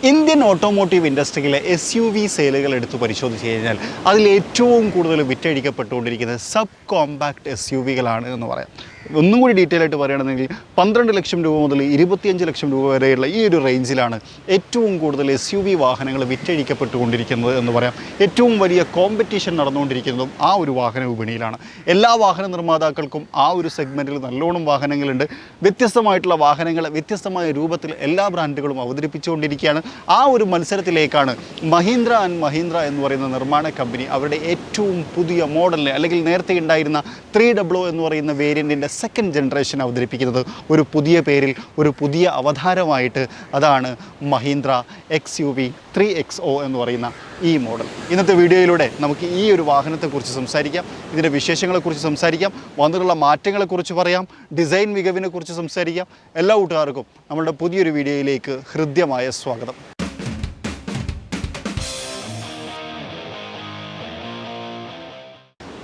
Indian automotive ഇൻഡസ്ട്രിയിലെ SUV സെയിലുകൾ എടുത്ത് പരിശോധിച്ച് കഴിഞ്ഞാൽ അതിൽ ഏറ്റവും കൂടുതൽ വിറ്റഴിക്കപ്പെട്ടുകൊണ്ടിരിക്കുന്നത് സബ് കോമ്പാക്ട് SUVകളാണ് എന്ന് പറയാം. ഒന്നും കൂടി ഡീറ്റെയിൽ ആയിട്ട് പറയുകയാണെന്നുണ്ടെങ്കിൽ 12 ലക്ഷം രൂപ മുതൽ 25 ലക്ഷം രൂപ വരെയുള്ള ഈ ഒരു റേഞ്ചിലാണ് ഏറ്റവും കൂടുതൽ SUV വാഹനങ്ങൾ വിറ്റഴിക്കപ്പെട്ടുകൊണ്ടിരിക്കുന്നത് എന്ന് പറയാം. ഏറ്റവും വലിയ കോമ്പറ്റീഷൻ നടന്നുകൊണ്ടിരിക്കുന്നതും ആ ഒരു വാഹന വിപണിയിലാണ്. എല്ലാ വാഹന നിർമ്മാതാക്കൾക്കും ആ ഒരു സെഗ്മെൻറ്റിൽ നല്ലോണം വാഹനങ്ങളുണ്ട്. വ്യത്യസ്തമായിട്ടുള്ള വാഹനങ്ങൾ വ്യത്യസ്തമായ രൂപത്തിൽ എല്ലാ ബ്രാൻഡുകളും അവതരിപ്പിച്ചുകൊണ്ടിരിക്കുകയാണ്. ആ ഒരു മത്സരത്തിലേക്കാണ് മഹീന്ദ്ര ആൻഡ് മഹീന്ദ്ര എന്ന് പറയുന്ന നിർമ്മാണ കമ്പനി അവരുടെ ഏറ്റവും പുതിയ മോഡലിനെ അല്ലെങ്കിൽ നേരത്തെ ഉണ്ടായിരുന്ന 300 എന്ന് പറയുന്ന വേരിയൻറ്റിൻ്റെ സെക്കൻഡ് ജനറേഷൻ അവതരിപ്പിക്കുന്നത് ഒരു പുതിയ പേരിൽ ഒരു പുതിയ അവതാരമായിട്ട്. അതാണ് മഹീന്ദ്ര XUV 3XO എന്ന് പറയുന്ന ഈ മോഡൽ. ഇന്നത്തെ വീഡിയോയിലൂടെ നമുക്ക് ഈ ഒരു വാഹനത്തെക്കുറിച്ച് സംസാരിക്കാം, ഇതിൻ്റെ വിശേഷങ്ങളെക്കുറിച്ച് സംസാരിക്കാം, വന്നിട്ടുള്ള മാറ്റങ്ങളെക്കുറിച്ച് പറയാം, ഡിസൈൻ മികവിനെക്കുറിച്ച് സംസാരിക്കാം. എല്ലാ കൂട്ടുകാർക്കും നമ്മുടെ പുതിയൊരു വീഡിയോയിലേക്ക് ഹൃദ്യമായ സ്വാഗതം.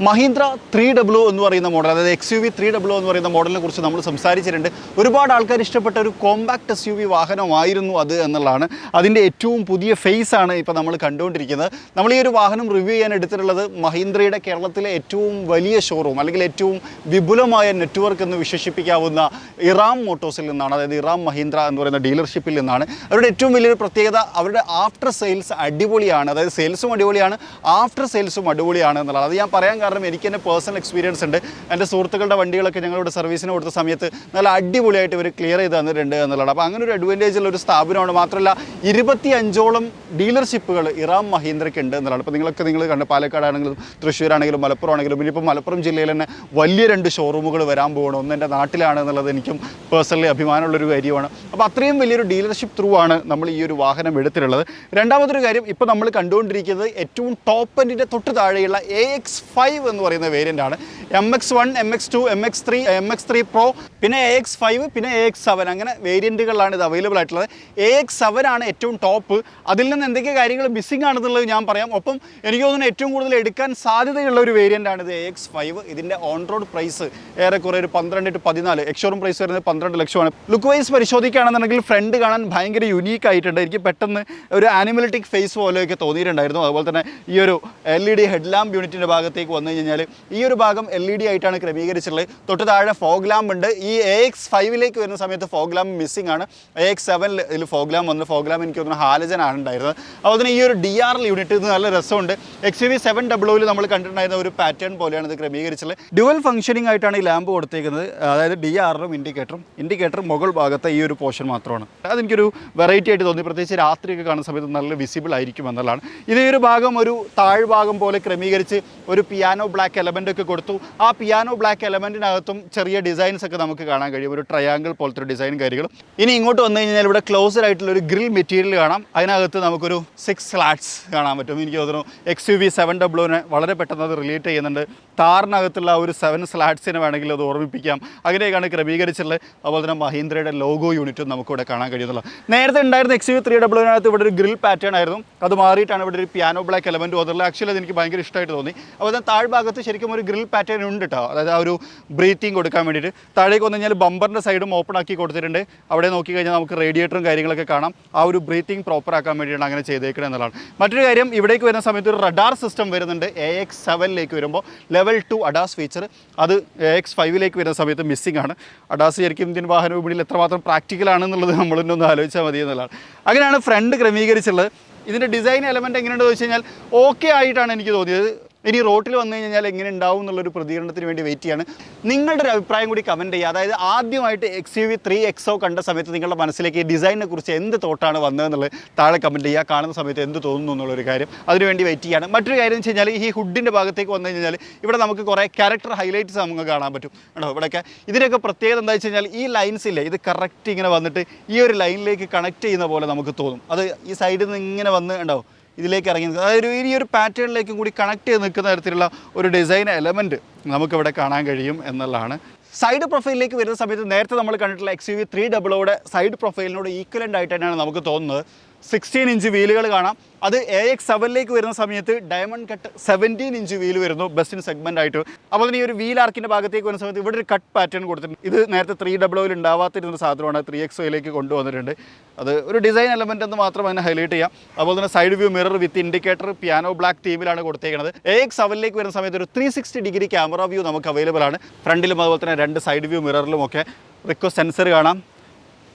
മഹീന്ദ്ര 300 എന്ന് പറയുന്ന മോഡൽ, അതായത് XUV 300 എന്ന് പറയുന്ന മോഡലിനെ കുറിച്ച് നമ്മൾ സംസാരിച്ചിട്ടുണ്ട്. ഒരുപാട് ആൾക്കാർ ഇഷ്ടപ്പെട്ട ഒരു കോമ്പാക്ട് SUV വാഹനമായിരുന്നു അത് എന്നുള്ളതാണ്. അതിൻ്റെ ഏറ്റവും പുതിയ ഫേസാണ് ഇപ്പോൾ നമ്മൾ കണ്ടുകൊണ്ടിരിക്കുന്നത്. നമ്മൾ ഈ ഒരു വാഹനം റിവ്യൂ ചെയ്യാൻ എടുത്തിട്ടുള്ളത് മഹീന്ദ്രയുടെ കേരളത്തിലെ ഏറ്റവും വലിയ ഷോറൂം അല്ലെങ്കിൽ ഏറ്റവും വിപുലമായ നെറ്റ്വർക്ക് എന്ന് വിശേഷിപ്പിക്കാവുന്ന ഇറാം മോട്ടോഴ്സിൽ നിന്നാണ്. അതായത് ഇറാം മഹീന്ദ്ര എന്ന് പറയുന്ന ഡീലർഷിപ്പിൽ നിന്നാണ്. അവരുടെ ഏറ്റവും വലിയൊരു പ്രത്യേകത അവരുടെ ആഫ്റ്റർ സെയിൽസ് അടിപൊളിയാണ്. അതായത് സെയിൽസും അടിപൊളിയാണ്, ആഫ്റ്റർ സെയിൽസും അടിപൊളിയാണ് എന്നുള്ളത്. അത് ഞാൻ പറയാൻ കാരണം എനിക്ക് തന്നെ പേഴ്സണൽ എക്സ്പീരിയൻസ് ഉണ്ട്. എൻ്റെ സുഹൃത്തുക്കളുടെ വണ്ടികളൊക്കെ ഞങ്ങളിവിടെ സർവീസിന് കൊടുത്ത സമയത്ത് നല്ല അടിപൊളിയായിട്ട് ഇവർ ക്ലിയർ ചെയ്ത് തന്നിട്ടുണ്ട് എന്നുള്ളത്. അപ്പോൾ അങ്ങനെ ഒരു അഡ്വാൻറ്റേജുള്ള ഒരു സ്ഥാപനമാണ്. മാത്രമല്ല 25ഓളം ഡീലർഷിപ്പുകൾ ഇറാം മഹീന്ദ്രയ്ക്ക് ഉണ്ട് എന്നുള്ളതാണ്. ഇപ്പോൾ നിങ്ങൾ കണ്ട് പാലക്കാടാണെങ്കിലും തൃശ്ശൂരാണെങ്കിലും മലപ്പുറം ആണെങ്കിലും ഇനിയിപ്പോൾ മലപ്പുറം ജില്ലയിൽ തന്നെ വലിയ 2 ഷോറൂമുകൾ വരാൻ പോകണം. ഒന്ന് എൻ്റെ നാട്ടിലാണ് എന്നുള്ളത് എനിക്കും പേഴ്സണലി അഭിമാനമുള്ളൊരു കാര്യമാണ്. അപ്പോൾ അത്രയും വലിയൊരു ഡീലർഷിപ്പ് ത്രൂ ആണ് നമ്മൾ ഈ ഒരു വാഹനം എടുത്തിട്ടുള്ളത്. രണ്ടാമതൊരു കാര്യം, ഇപ്പോൾ നമ്മൾ കണ്ടുകൊണ്ടിരിക്കുന്നത് ഏറ്റവും ടോപ്പ് എൻഡിൻ്റെ തൊട്ട് താഴെയുള്ള AX5 എന്ന് പറയുന്ന വേരിയൻ്റ് ആണ്. MX1, MX2, MX3, MX3 Pro, പിന്നെ AX5, പിന്നെ AX7 അങ്ങനെ വേരിയൻറ്റുകളിലാണ് ഇത് അവൈലബിൾ ആയിട്ടുള്ളത്. AX7 ആണ് ഏറ്റവും ടോപ്പ്. അതിൽ നിന്ന് എന്തൊക്കെ കാര്യങ്ങൾ മിസ്സിംഗ് ആണെന്നുള്ളത് ഞാൻ പറയാം. ഒപ്പം എനിക്ക് തോന്നുന്നു ഏറ്റവും കൂടുതൽ എടുക്കാൻ സാധ്യതയുള്ള ഒരു വേരിയൻ്റ് ആണ് ഇത് AX5. ഇതിൻ്റെ ഓൺ റോഡ് പ്രൈസ് ഏറെക്കുറെ ഒരു 12 to 14, എക്സ്ഷോറൂം പ്രൈസ് വരുന്നത് 12 ലക്ഷമാണ്. ലുക്ക് വൈസ് പരിശോധിക്കുകയാണെന്നുണ്ടെങ്കിൽ ഫ്രണ്ട് കാണാൻ ഭയങ്കര യുണീക്ക് ആയിട്ടുണ്ട്. എനിക്ക് പെട്ടെന്ന് ഒരു ആനിമലിറ്റിക് ഫേസ് പോലെയൊക്കെ തോന്നിയിട്ടുണ്ടായിരുന്നു. അതുപോലെ തന്നെ ഈ ഒരു LED ഹെഡ് ലാമ്പ് യൂണിറ്റിൻ്റെ ഭാഗത്തേക്ക് വന്നു കഴിഞ്ഞാൽ ഈ ഒരു ഭാഗം LED ആയിട്ടാണ് ക്രമീകരിച്ചിട്ടുള്ളത്. തൊട്ട് താഴെ ഫോഗ് ലാമ്പ് ഉണ്ട്. ഈ AX5ലേക്ക് വരുന്ന സമയത്ത് ഫോഗ് ലാമ്പ് മിസ്സിംഗ് ആണ്. AX7 ഇതിൽ ഫോഗ് ലാമ്പ് വന്നു. ഫോഗ് ലാമ്പ് എനിക്ക് തോന്നുന്നു ഹാലജൻ ആണ് ഉണ്ടായിരുന്നത്. അതുപോലെ തന്നെ ഈ ഒരു DRL യൂണിറ്റ് ഇത് നല്ല രസമുണ്ട്. XUV 700 നമ്മൾ കണ്ടിട്ടുണ്ടായിരുന്ന ഒരു പാറ്റേൺ പോലെയാണ് ഇത് ക്രമീകരിച്ചിട്ടുള്ളത്. ഡ്യുവൽ ഫംഗ്ഷനിങ് ആയിട്ടാണ് ഈ ലാമ്പ് കൊടുത്തേക്കുന്നത്. അതായത് DRലും ഇൻഡിക്കേറ്ററും മുകൾ ഭാഗത്തെ ഈ ഒരു പോർഷൻ മാത്രമാണ്. അതെനിക്കൊരു വെറൈറ്റി ആയിട്ട് തോന്നി. പ്രത്യേകിച്ച് രാത്രിയൊക്കെ കാണുന്ന സമയത്ത് നല്ല വിസിബിൾ ആയിരിക്കും എന്നുള്ളതാണ്. ഇത് ഈ ഒരു ഭാഗം ഒരു താഴ്ഭാഗം പോലെ ക്രമീകരിച്ച് ഒരു പിയാനോ ബ്ലാക്ക് എലമെൻ്റ് ഒക്കെ കൊടുത്തു. ആ പിയാനോ ബ്ലാക്ക് എലമെൻറ്റിനകത്തും ചെറിയ ഡിസൈൻസ് ഒക്കെ നമുക്ക് കാണാൻ കഴിയും. ഒരു ട്രയാങ്കിൾ പോലത്തെ ഒരു ഡിസൈൻ കാര്യങ്ങളും. ഇനി ഇങ്ങോട്ട് വന്നു കഴിഞ്ഞാൽ ഇവിടെ ക്ലോസ്ഡ് ആയിട്ടുള്ള ഒരു ഗ്രിൽ മെറ്റീരിയൽ കാണാം. അതിനകത്ത് നമുക്കൊരു 6 സ്ലാറ്റ്സ് കാണാൻ പറ്റും. എനിക്ക് തോന്നുന്നു XUV 700 വളരെ പെട്ടെന്ന് അത് റിലേറ്റ് ചെയ്യുന്നുണ്ട്. താറിനകത്തുള്ള ഒരു 7 സ്ലാറ്റ്സിനെ വേണമെങ്കിൽ അത് ഓർമ്മിപ്പിക്കാം. അങ്ങനെയൊക്കെയാണ് ക്രമീകരിച്ചിട്ടുള്ളത്. അതുപോലെ തന്നെ മഹീന്ദ്രയുടെ ലോഗോ യൂണിറ്റും നമുക്കിവിടെ കാണാൻ കഴിയുന്നുള്ളത്. നേരത്തെ ഉണ്ടായിരുന്ന XUV 300 ഇവിടെ ഒരു ഗ്രിൽ പാറ്റേൺ ആയിരുന്നു. അത് മാറിയിട്ടാണ് ഇവിടെ ഒരു പിയാനോ ബ്ലാക്ക് എലമെൻറ്റ് വന്നിട്ടുള്ളത്. ആക്ച്വലി അത് എനിക്ക് ഭയങ്കര ഇഷ്ടമായിട്ട് തോന്നി. അപ്പോൾ തന്നെ താഴ്ഭാഗത്ത് ശരിക്കും ഒരു ഗ്രിൽ പാറ്റേൺ ഉണ്ട് കേട്ടോ. അതായത് ആ ഒരു ബ്രീത്തിങ് കൊടുക്കാൻ വേണ്ടിയിട്ട്. താഴേക്ക് വന്നു കഴിഞ്ഞാൽ ബമ്പറിൻ്റെ സൈഡും ഓപ്പൺ ആക്കി കൊടുത്തിട്ടുണ്ട്. അവിടെ നോക്കി കഴിഞ്ഞാൽ നമുക്ക് റേഡിയേറ്ററും കാര്യങ്ങളൊക്കെ കാണാം. ആ ഒരു ബ്രീത്തിങ് പ്രോപ്പർ ആക്കാൻ വേണ്ടിയിട്ടാണ് അങ്ങനെ ചെയ്തേക്കുന്നത് എന്നുള്ളതാണ്. മറ്റൊരു കാര്യം, ഇവിടേക്ക് വരുന്ന സമയത്ത് ഒരു റഡാർ സിസ്റ്റം വരുന്നുണ്ട്. AX7ലേക്ക് വരുമ്പോൾ ലെവൽ 2 അഡാസ് ഫീച്ചർ അത് AX5ലേക്ക് വരുന്ന സമയത്ത് മിസ്സിംഗ് ആണ്. അഡാസ് ശരിക്കും ഇന്ത്യൻ വാഹന വിപണിയിൽ എത്രമാത്രം പ്രാക്ടിക്കൽ ആണെന്നുള്ളത് നമ്മളൊന്ന് ആലോചിച്ചാൽ മതി എന്നുള്ളതാണ്. അങ്ങനെയാണ് ഫ്രണ്ട് ക്രമീകരിച്ചുള്ളത്. ഇതിൻ്റെ ഡിസൈൻ എലമെൻറ്റ് എങ്ങനെയുണ്ടെന്ന് വെച്ച് കഴിഞ്ഞാൽ ഓക്കെ ആയിട്ടാണ് എനിക്ക് തോന്നിയത്. ഇനി റോട്ടിൽ വന്നു കഴിഞ്ഞാൽ എങ്ങനെ ഉണ്ടാവും എന്നുള്ളൊരു പ്രതികരണത്തിന് വേണ്ടി വെയിറ്റ് ചെയ്യാണ്. നിങ്ങളുടെ ഒരു അഭിപ്രായം കൂടി കമൻറ്റ് ചെയ്യുക. അതായത് ആദ്യമായിട്ട് XUV 3XO കണ്ട സമയത്ത് നിങ്ങളുടെ മനസ്സിലേക്ക് ഈ ഡിസൈനിനെ കുറിച്ച് എന്ത് തോട്ടാണ് വന്നതെന്നുള്ളത് താഴെ കമൻറ്റ് ചെയ്യുക. കാണുന്ന സമയത്ത് എന്ത് തോന്നുന്നു എന്നുള്ളൊരു കാര്യം അതിനുവേണ്ടി വെയിറ്റ് ചെയ്യാണ്. മറ്റൊരു കാര്യം എന്ന് വെച്ച് കഴിഞ്ഞാൽ ഈ ഹുഡിൻ്റെ ഭാഗത്തേക്ക് വന്നു കഴിഞ്ഞാൽ ഇവിടെ നമുക്ക് കുറേ ക്യാരക്ടർ ഹൈലൈറ്റ്സ് നമുക്ക് കാണാൻ പറ്റും കേട്ടോ. ഇവിടെയൊക്കെ ഇതിൻ്റെയൊക്കെ പ്രത്യേകത എന്താ വെച്ച് കഴിഞ്ഞാൽ ഈ ലൈൻസ് ഇല്ലേ, ഇത് കറക്റ്റ് ഇങ്ങനെ വന്നിട്ട് ഈ ഒരു ലൈനിലേക്ക് കണക്ട് ചെയ്യുന്ന പോലെ നമുക്ക് തോന്നും. അത് ഈ സൈഡിൽ നിന്ന് ഇങ്ങനെ വന്ന് ഉണ്ടാവും ഇതിലേക്ക് ഇറങ്ങി നിൽക്കുന്നത്. അതായത് ഈ ഒരു പാറ്റേണിലേക്കും കൂടി കണക്ട് ചെയ്ത് നിൽക്കുന്ന തരത്തിലുള്ള ഒരു ഡിസൈൻ എലമെൻറ്റ് നമുക്കിവിടെ കാണാൻ കഴിയും എന്നുള്ളതാണ്. സൈഡ് പ്രൊഫൈലിലേക്ക് വരുന്ന സമയത്ത് നേരത്തെ നമ്മൾ കണ്ടിട്ടുള്ള XUV 300 സൈഡ് പ്രൊഫൈലിനോട് ഈക്വലൻ്റ് ആയിട്ട് തന്നെയാണ് നമുക്ക് തോന്നുന്നത്. 16 ഇഞ്ച് വീലുകൾ കാണാം. അത് AX7ലേക്ക് വരുന്ന സമയത്ത് ഡയമണ്ട് കട്ട് 17 ഇഞ്ച് വീല് വരുന്നു ബെസ്റ്റിന് സെഗ്മെൻ്റ് ആയിട്ട്. അപ്പോൾ തന്നെ ഈ ഒരു വീൽ ആർക്കിൻ്റെ ഭാഗത്തേക്ക് വരുന്ന സമയത്ത് ഇവിടെ ഒരു കട്ട് പാറ്റേൺ കൊടുത്തിട്ടുണ്ട്. ഇത് നേരത്തെ 300 ഉണ്ടാവാത്തിരുന്ന സാധനമാണ് 3XOയിലേക്ക് കൊണ്ടുവന്നിട്ടുണ്ട്. അത് ഒരു ഡിസൈൻ എലമെൻ്റ് എന്ന് മാത്രം അതിനെ ഹൈലൈറ്റ് ചെയ്യാം. അതുപോലെ തന്നെ side view mirror with indicator piano black തീമിലാണ് കൊടുത്തേക്കുന്നത്. AX7ലേക്ക് വരുന്ന സമയത്ത് ഒരു 360 ഡിഗ്രി ക്യാമറ വ്യൂ നമുക്ക് അവൈലബിൾ ആണ്. ഫ്രണ്ടിലും അതുപോലെ തന്നെ 2 സൈഡ് വ്യൂ മിററിലും ഒക്കെ റിക്വസ്റ്റ് സെൻസർ കാണാം.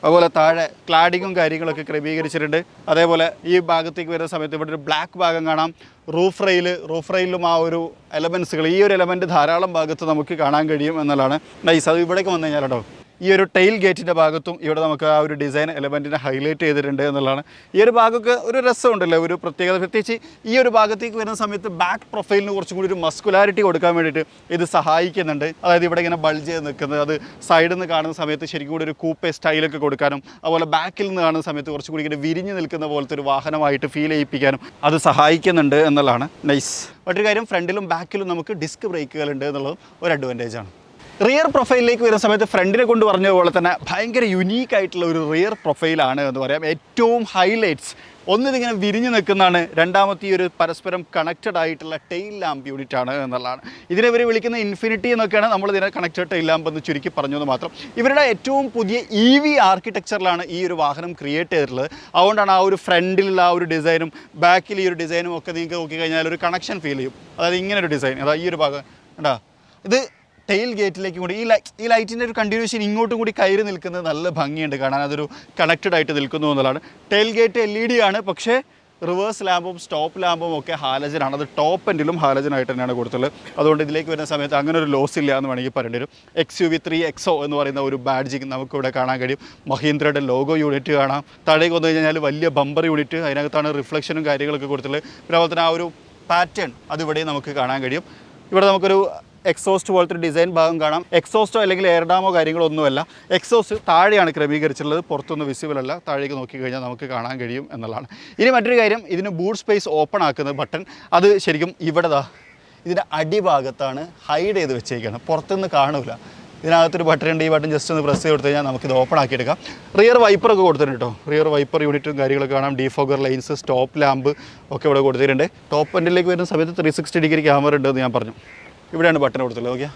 അതുപോലെ താഴെ ക്ലാഡിങ്ങും കാര്യങ്ങളൊക്കെ ക്രമീകരിച്ചിട്ടുണ്ട്. അതേപോലെ ഈ ഭാഗത്തേക്ക് വരുന്ന സമയത്ത് ഇവിടെ ഒരു ബ്ലാക്ക് ഭാഗം കാണാം. റൂഫ് റെയിലും ആ ഒരു എലമെൻസുകൾ, ഈ ഒരു എലമെൻറ്റ് ധാരാളം ഭാഗത്ത് നമുക്ക് കാണാൻ കഴിയും എന്നുള്ളതാണ് നൈസ്. അത് ഇവിടേക്ക് വന്നു കഴിഞ്ഞാൽ കേട്ടോ, ഈ ഒരു ടെയിൽ ഗേറ്റിൻ്റെ ഭാഗത്തും ഇവിടെ നമുക്ക് ആ ഒരു ഡിസൈൻ എലമെൻറ്റിനെ ഹൈലൈറ്റ് ചെയ്തിട്ടുണ്ട് എന്നുള്ളതാണ്. ഈ ഒരു ഭാഗമൊക്കെ ഒരു രസമുണ്ടല്ലോ, ഒരു പ്രത്യേകത. പ്രത്യേകിച്ച് ഈ ഒരു ഭാഗത്തേക്ക് വരുന്ന സമയത്ത് ബാക്ക് പ്രൊഫൈലിന് കുറച്ചും കൂടി ഒരു മസ്കുലാരിറ്റി കൊടുക്കാൻ വേണ്ടിയിട്ട് ഇത് സഹായിക്കുന്നുണ്ട്. അതായത് ഇവിടെ ഇങ്ങനെ ബൾജ് ചെയ്ത് നിൽക്കുന്നത്, അത് സൈഡിൽ നിന്ന് കാണുന്ന സമയത്ത് ശരിക്കും കൂടി ഒരു കൂപ്പേ സ്റ്റൈലൊക്കെ കൊടുക്കാനും, അതുപോലെ ബാക്കിൽ നിന്ന് കാണുന്ന സമയത്ത് കുറച്ചും കൂടി ഇങ്ങനെ വിരിഞ്ഞ് നിൽക്കുന്ന പോലത്തെ ഒരു വാഹനമായിട്ട് ഫീൽ ചെയ്യിപ്പിക്കാനും അത് സഹായിക്കുന്നുണ്ട് എന്നുള്ളതാണ് നൈസ്. മറ്റൊരു കാര്യം, ഫ്രണ്ടിലും ബാക്കിലും നമുക്ക് ഡിസ്ക് ബ്രേക്കുകളുണ്ട് എന്നുള്ളതും ഒരു അഡ്വാൻറ്റേജാണ്. റിയർ പ്രൊഫൈലിലേക്ക് വരുന്ന സമയത്ത് ഫ്രണ്ടിനെ കൊണ്ട് പറഞ്ഞ പോലെ തന്നെ ഭയങ്കര യുനീക്ക് ആയിട്ടുള്ള ഒരു റിയർ പ്രൊഫൈലാണ് എന്ന് പറയാം. ഏറ്റവും ഹൈലൈറ്റ്സ് ഒന്നിതിങ്ങനെ വിരിഞ്ഞ് നിൽക്കുന്നതാണ്. രണ്ടാമത്തെ ഈ ഒരു പരസ്പരം കണക്റ്റഡ് ആയിട്ടുള്ള ടെയിൽ ലാമ്പ് യൂണിറ്റ് ആണ് എന്നുള്ളതാണ്. ഇതിനെ ഇവർ വിളിക്കുന്ന ഇൻഫിനിറ്റി എന്നൊക്കെയാണ് നമ്മൾ ഇതിനെ കണക്റ്റഡ് ടെയിൽ ലാമ്പ് എന്ന് ചുരുക്കി പറഞ്ഞത് മാത്രം. ഇവരുടെ ഏറ്റവും പുതിയ EV ആർക്കിടെക്ചറിലാണ് ഈ ഒരു വാഹനം ക്രിയേറ്റ് ചെയ്തിട്ടുള്ളത്. അതുകൊണ്ടാണ് ആ ഒരു ഫ്രണ്ടിലുള്ള ആ ഒരു ഡിസൈനും ബാക്കിൽ ഈ ഒരു ഡിസൈനും ഒക്കെ നിങ്ങൾക്ക് നോക്കിക്കഴിഞ്ഞാൽ ഒരു കണക്ഷൻ ഫീൽ ചെയ്യും. അതായത് ഇങ്ങനെ ഒരു ഡിസൈൻ, അതായത് ഈ ഒരു ഭാഗം കണ്ടാ, ഇത് ടെയിൽ ഗേറ്റിലേക്ക് കൂടി ഈ ലൈറ്റിൻ്റെ ഒരു കണ്ടിന്യൂഷൻ ഇങ്ങോട്ടും കൂടി കയറി നിൽക്കുന്നത് നല്ല ഭംഗിയുണ്ട് കാണാൻ. അതൊരു കണക്റ്റഡ് ആയിട്ട് നിൽക്കുന്നു എന്നുള്ളതാണ്. ടെയിൽ ഗേറ്റ് LED ആണ്, പക്ഷേ റിവേഴ്സ് ലാമ്പും സ്റ്റോപ്പ് ലാമ്പും ഒക്കെ ഹാലജനാണ്. അത് ടോപ്പ് എൻഡിലും ഹാലജനായിട്ട് തന്നെയാണ് കൊടുത്തുള്ളത്. അതുകൊണ്ട് ഇതിലേക്ക് വരുന്ന സമയത്ത് അങ്ങനെ ഒരു ലോസ് ഇല്ല എന്ന് വേണമെങ്കിൽ പറയേണ്ടി വരും. XUV 3XO എന്ന് പറയുന്ന ഒരു ബാഡ്ജിങ് നമുക്കിവിടെ കാണാൻ കഴിയും. മഹീന്ദ്രയുടെ ലോഗോ യൂണിറ്റ് കാണാം. താഴേക്ക് വന്നു കഴിഞ്ഞാൽ വലിയ ബമ്പർ യൂണിറ്റ്, അതിനകത്താണ് റിഫ്ലക്ഷനും കാര്യങ്ങളൊക്കെ കൊടുത്തിട്ടുള്ളത്. പിന്നെ അതുപോലെ തന്നെ ആ ഒരു പാറ്റേൺ അതിവിടെ നമുക്ക് കാണാൻ കഴിയും. ഇവിടെ നമുക്കൊരു എക്സോസ്റ്റ് പോലത്തെ ഒരു ഡിസൈൻ ഭാഗം കാണാം. എക്സോസ്റ്റോ അല്ലെങ്കിൽ എയർ ഡാമോ കാര്യങ്ങളോ ഒന്നുമല്ല. എക്സോസ്റ്റ് താഴെയാണ് ക്രമീകരിച്ചിട്ടുള്ളത്, പുറത്തൊന്നും വിസിബിൾ അല്ല. താഴേക്ക് നോക്കിക്കഴിഞ്ഞാൽ നമുക്ക് കാണാൻ കഴിയും എന്നുള്ളതാണ്. ഇനി മറ്റൊരു കാര്യം, ഇതിന് ബൂട്ട് സ്പേസ് ഓപ്പൺ ആക്കുന്ന ബട്ടൺ അത് ശരിക്കും ഇവിടെ ഇതിൻ്റെ അടിഭാഗത്താണ് ഹൈഡ് ചെയ്ത് വെച്ചേക്കാണ്, പുറത്തുനിന്ന് കാണൂല. ഇതിനകത്തൊരു ബട്ടൺ ഉണ്ട്. ഈ ബട്ടൺ ജസ്റ്റ് ഒന്ന് പ്രസ് ചെയ്ത് കൊടുത്തു കഴിഞ്ഞാൽ നമുക്കിത് ഓപ്പൺ ആക്കി എടുക്കാം. റിയർ വൈപ്പറൊക്കെ കൊടുത്തിട്ടുണ്ട് കേട്ടോ. റിയർ വൈപ്പർ യൂണിറ്റും കാര്യങ്ങളൊക്കെ കാണാം. ഡീഫോഗർ ലൈൻസ്, സ്റ്റോപ്പ് ലാമ്പ് ഒക്കെ ഇവിടെ കൊടുത്തിട്ടുണ്ട്. ടോപ്പ് എൻഡിലേക്ക് വരുന്ന സമയത്ത് 360 ഡിഗ്രി ക്യാമറ ഉണ്ടെന്ന് ഞാൻ പറഞ്ഞു. ഇവിടെയാണ് ബട്ടൺ കൊടുത്തുള്ളത്. ഓക്കെ,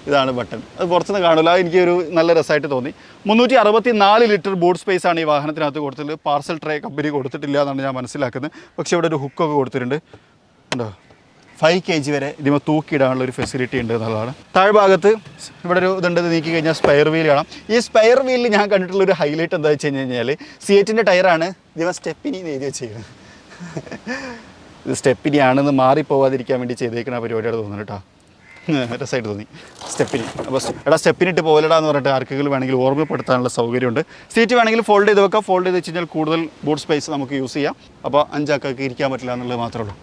ഇതാണ് ബട്ടൺ. അത് പുറത്തുനിന്ന് കാണില്ല. എനിക്കൊരു നല്ല രസമായിട്ട് തോന്നി. 364 ലിറ്റർ ബൂട്ട് സ്പേസ് ആണ് ഈ വാഹനത്തിനകത്ത് കൊടുത്തിട്ടുള്ളത്. പാർസൽ ട്രേ കമ്പനി കൊടുത്തിട്ടില്ല എന്നാണ് ഞാൻ മനസ്സിലാക്കുന്നത്. പക്ഷേ ഇവിടെ ഒരു ഹുക്കൊക്കെ കൊടുത്തിട്ടുണ്ട്. ഉണ്ടോ, 5 kg വരെ ഇതിമ തൂക്കിയിടാനുള്ള ഒരു ഫെസിലിറ്റി ഉണ്ട് എന്നുള്ളതാണ്. താഴ്ഭാഗത്ത് ഇവിടെ ഒരു ഇതുണ്ട്, നീക്കി കഴിഞ്ഞാൽ സ്പെയർ വീൽ കാണാം. ഈ സ്പെയർ വീലിൽ ഞാൻ കണ്ടിട്ടുള്ളൊരു ഹൈലൈറ്റ് എന്താ വെച്ച് കഴിഞ്ഞാൽ, C8ൻ്റെ ടയറാണ്. ഇതിമ സ്റ്റെപ്പിനി എഴുതി വെച്ചേക്കുന്നത്. ഇത് സ്റ്റെപ്പിനി ആണെന്ന് മാറിപ്പോവാതിരിക്കാൻ വേണ്ടി ചെയ്തേക്കുന്ന പരിപാടിയാണ് തോന്നുന്നു കേട്ടോ. രസമായിട്ട് തോന്നി സ്റ്റെപ്പിനി. അപ്പോൾ സ്റ്റെപ്പിനിട്ട് പോലെടാന്ന് പറഞ്ഞിട്ട് ആർക്കെങ്കിലും വേണമെങ്കിൽ ഓർമ്മപ്പെടുത്താനുള്ള സൗകര്യമുണ്ട്. സീറ്റ് വേണമെങ്കിൽ ഫോൾഡ് ചെയ്ത് വെക്കാം. ഫോൾഡ് ചെയ്ത് വെച്ച് കഴിഞ്ഞാൽ കൂടുതൽ ബൂട്ട് സ്പേസ് നമുക്ക് യൂസ് ചെയ്യാം. അപ്പോൾ 5 ആൾക്കാർക്ക് ഇരിക്കാൻ പറ്റില്ല എന്നുള്ളത് മാത്രമേ ഉള്ളൂ.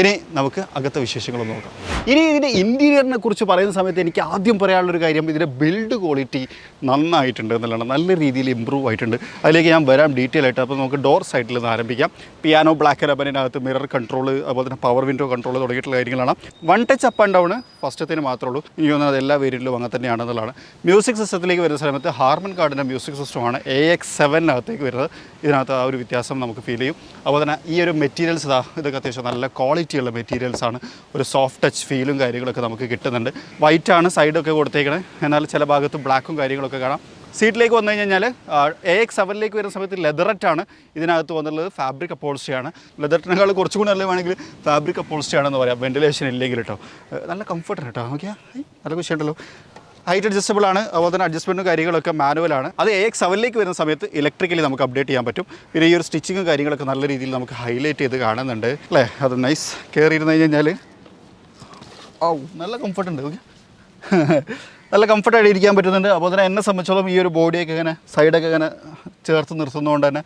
ഇനി നമുക്ക് അകത്തെ വിശേഷങ്ങളൊന്ന് നോക്കാം. ഇനി ഇതിൻ്റെ ഇൻറ്റീരിയറിനെ കുറിച്ച് പറയുന്ന സമയത്ത് എനിക്ക് ആദ്യം പറയാനുള്ളൊരു കാര്യം, ഇതിൻ്റെ ബിൽഡ് ക്വാളിറ്റി നന്നായിട്ടുണ്ട് എന്നുള്ളതാണ്. നല്ല രീതിയിൽ ഇമ്പ്രൂവ് ആയിട്ടുണ്ട്. അതിലേക്ക് ഞാൻ വരാം ഡീറ്റെയിൽ ആയിട്ട്. അപ്പോൾ നമുക്ക് ഡോർ സൈഡിൽ നിന്ന് ആരംഭിക്കാം. പിയാനോ ബ്ലാക്ക് എലബനിനകത്ത് മിറർ കൺട്രോൾ, അതുപോലെ തന്നെ പവർ വിൻഡോ കൺട്രോൾ തുടങ്ങിയിട്ടുള്ള കാര്യങ്ങളാണ്. 1 ടച്ച് അപ്പ് ആൻഡ് ഡൗൺ ഫസ്റ്റത്തിന് മാത്രമേ ഉള്ളൂ. ഇനി ഒന്നും അത് എല്ലാ വേരിയൻറ്റിലും അങ്ങനെ തന്നെയാണെന്നുള്ളതാണ്. മ്യൂസിക് സിസ്റ്റത്തിലേക്ക് വരുന്ന സമയത്ത് ഹാർമൻ കാർഡിൻ്റെ മ്യൂസിക് സിസ്റ്റമാണ് AX7 വരുന്നത്. ഇതിനകത്ത് ആ ഒരു വ്യത്യാസം നമുക്ക് ഫീൽ ചെയ്യും. അതുപോലെ തന്നെ ഈ ഒരു മെറ്റീരിയൽസ് ഇതൊക്കെ അത്യാവശ്യം നല്ല ക്വാളിറ്റിയുള്ള മെറ്റീരിയൽസാണ്. ഒരു സോഫ്റ്റ് ടച്ച് ഫീലും കാര്യങ്ങളൊക്കെ നമുക്ക് കിട്ടുന്നുണ്ട്. വൈറ്റാണ് സൈഡൊക്കെ കൊടുത്തേക്കണേ, എന്നാൽ ചില ഭാഗത്ത് ബ്ലാക്കും കാര്യങ്ങളൊക്കെ കാണാം. സീറ്റിലേക്ക് വന്നു കഴിഞ്ഞാൽ AX7 വരുന്ന സമയത്ത് ലെതററ്റാണ് ഇതിനകത്ത് വന്നുള്ളത്. ഫാബ്രിക് അപ്പോൾസ്റ്റിയാണ്. ലെതററ്റിനേക്കാൾ കുറച്ചും കൂടി നല്ല വേണമെങ്കിൽ ഫാബ്രിക് അപ്പോൾസ്റ്റി ആണെന്ന് പറയാം. വെന്റിലേഷൻ ഇല്ലെങ്കിൽ കേട്ടോ, നല്ല കംഫർട്ടാണ് കേട്ടോ. ഓക്കെ, നല്ല വിഷയമുണ്ടല്ലോ. ഹൈറ്റ് അഡ്ജസ്റ്റബിൾ ആണ്. അതുപോലെ തന്നെ അഡ്ജസ്റ്റ്മെൻറ്റും കാര്യങ്ങളൊക്കെ മാനുവലാണ്. അത് AX7 വരുന്ന സമയത്ത് ഇലക്ട്രിക്കലി നമുക്ക് അപ്ഡേറ്റ് ചെയ്യാൻ പറ്റും. പിന്നെ ഈ ഒരു സ്റ്റിച്ചിങ്ങും കാര്യങ്ങളൊക്കെ നല്ല രീതിയിൽ നമുക്ക് ഹൈലൈറ്റ് ചെയ്ത് കാണുന്നുണ്ട് അല്ലേ. അത് നൈസ്. കയറിയിരുന്ന് കഴിഞ്ഞാൽ നല്ല കംഫർട്ടുണ്ട്. ഓക്കെ, നല്ല കംഫർട്ടായിട്ട് ഇരിക്കാൻ പറ്റുന്നുണ്ട്. അപ്പോൾ തന്നെ എന്നെ സംബന്ധിച്ചോളം ഈ ഒരു ബോഡിയൊക്കെ ഇങ്ങനെ സൈഡൊക്കെ ഇങ്ങനെ ചേർത്ത് നിർത്തുന്നതുകൊണ്ട് തന്നെ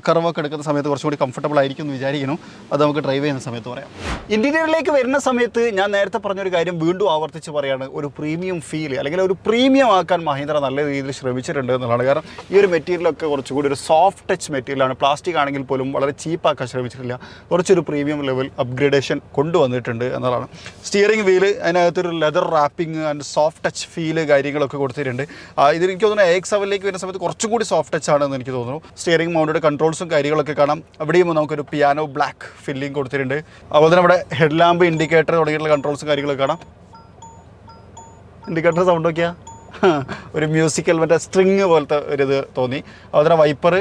കർവൊക്കെ എടുക്കുന്ന സമയത്ത് കുറച്ചുകൂടി കംഫർട്ടബിൾ ആയിരിക്കും എന്ന് വിചാരിക്കുന്നു. അത് നമുക്ക് ഡ്രൈവ് ചെയ്യുന്ന സമയത്ത് പറയാം. ഇൻറ്റീരിയറിലേക്ക് വരുന്ന സമയത്ത് ഞാൻ നേരത്തെ പറഞ്ഞൊരു കാര്യം വീണ്ടും ആവർത്തിച്ച് പറയുകയാണ്. ഒരു പ്രീമിയം ഫീൽ അല്ലെങ്കിൽ ഒരു പ്രീമിയം ആക്കാൻ മഹീന്ദ്ര നല്ല രീതിയിൽ ശ്രമിച്ചിട്ടുണ്ട് എന്നുള്ളതാണ്. കാരണം ഈ ഒരു മെറ്റീരിയലൊക്കെ കുറച്ചുകൂടി ഒരു സോഫ്റ്റ് ടച്ച് മെറ്റീരിയലാണ്. പ്ലാസ്റ്റിക് ആണെങ്കിൽ പോലും വളരെ ചീപ്പാക്കാൻ ശ്രമിച്ചിട്ടില്ല. കുറച്ചൊരു പ്രീമിയം ലെവൽ അപ്ഗ്രേഡേഷൻ കൊണ്ടുവന്നിട്ടുണ്ട് എന്നതാണ്. സ്റ്റിയറിംഗ് വീല് അതിനകത്തൊരു leather wrapping and soft touch feel കാര്യങ്ങളൊക്കെ കൊടുത്തിട്ടുണ്ട്. ഇത് എനിക്ക് തോന്നുന്നു AX7 വരുന്ന സമയത്ത് കുറച്ചും കൂടി സോഫ്റ്റ് ടച്ച് ആണ് ആണെന്ന് എനിക്ക് തോന്നുന്നു. സ്റ്റിയറിംഗ് മൗണ്ടഡ് കൺട്രോൾസും കാര്യങ്ങളൊക്കെ കാണാം. അവിടെയും നമുക്കൊരു പിയാനോ ബ്ലാക്ക് ഫില്ലിംഗ് കൊടുത്തിട്ടുണ്ട്. അതുപോലെ തന്നെ ഇവിടെ ഹെഡ് ലാമ്പ്, ഇൻഡിക്കേറ്റർ തുടങ്ങിയിട്ടുള്ള കൺട്രോൾസും കാര്യങ്ങളൊക്കെ കാണാം. ഇൻഡിക്കേറ്റർ സൗണ്ട് നോക്കിയാൽ ഒരു മ്യൂസിക്കൽ മറ്റേ സ്ട്രിങ് പോലത്തെ ഒരിത് തോന്നി. അതുപോലെ തന്നെ വൈപ്പർ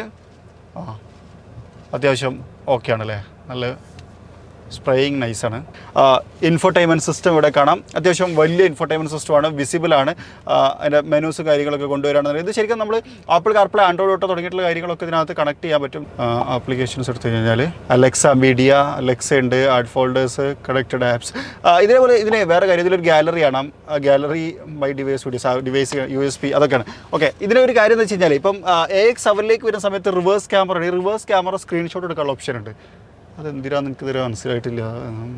അത്യാവശ്യം ഓക്കെ ആണല്ലേ, നല്ല സ്പ്രേയിങ് നൈസാണ്. ഇൻഫോടൈൻമെൻറ്റ് സിസ്റ്റം ഇവിടെ കാണാം. അത്യാവശ്യം വലിയ ഇൻഫോടൈൻമെൻറ്റ് സിസ്റ്റമാണ്, വിസിബിളാണ്. അതിൻ്റെ മെനൂസ് കാര്യങ്ങളൊക്കെ കൊണ്ടുവരാണെന്നുണ്ടെങ്കിൽ ഇത് ശരിക്കും നമ്മൾ ആപ്പിൾ കാർപ്ലേ, ആൻഡ്രോയിഡ് ഓട്ടോ തുടങ്ങിയിട്ടുള്ള കാര്യങ്ങളൊക്കെ ഇതിനകത്ത് കണക്ട് ചെയ്യാൻ പറ്റും. ആപ്ലിക്കേഷൻസ് എടുത്തു കഴിഞ്ഞാൽ അലക്സ മീഡിയ, അലക്സ ഉണ്ട്, ആഡ് ഫോൾഡേഴ്സ്, കണക്റ്റഡ് ആപ്സ്. ഇതേപോലെ ഇതിന് വേറെ കാര്യം, ഇതിലൊരു ഗാലറി കാണാം. ഗാലറി ബൈ ഡിവൈസ് USB അതൊക്കെയാണ്. ഓക്കെ, ഇതിൻ്റെ ഒരു കാര്യം എന്ന് വെച്ച് കഴിഞ്ഞാൽ ഇപ്പം AX7 വരുന്ന സമയത്ത് റിവേഴ്സ് ക്യാമറ ഉണ്ട്. ഈ റിവേഴ്സ് ക്യാമറ സ്ക്രീൻഷോട്ട് എടുക്കാനുള്ള ഓപ്ഷൻ ഉണ്ട്. അതെന്തിനാന്ന് എനിക്ക് ഇതുവരെ മനസ്സിലായിട്ടില്ല,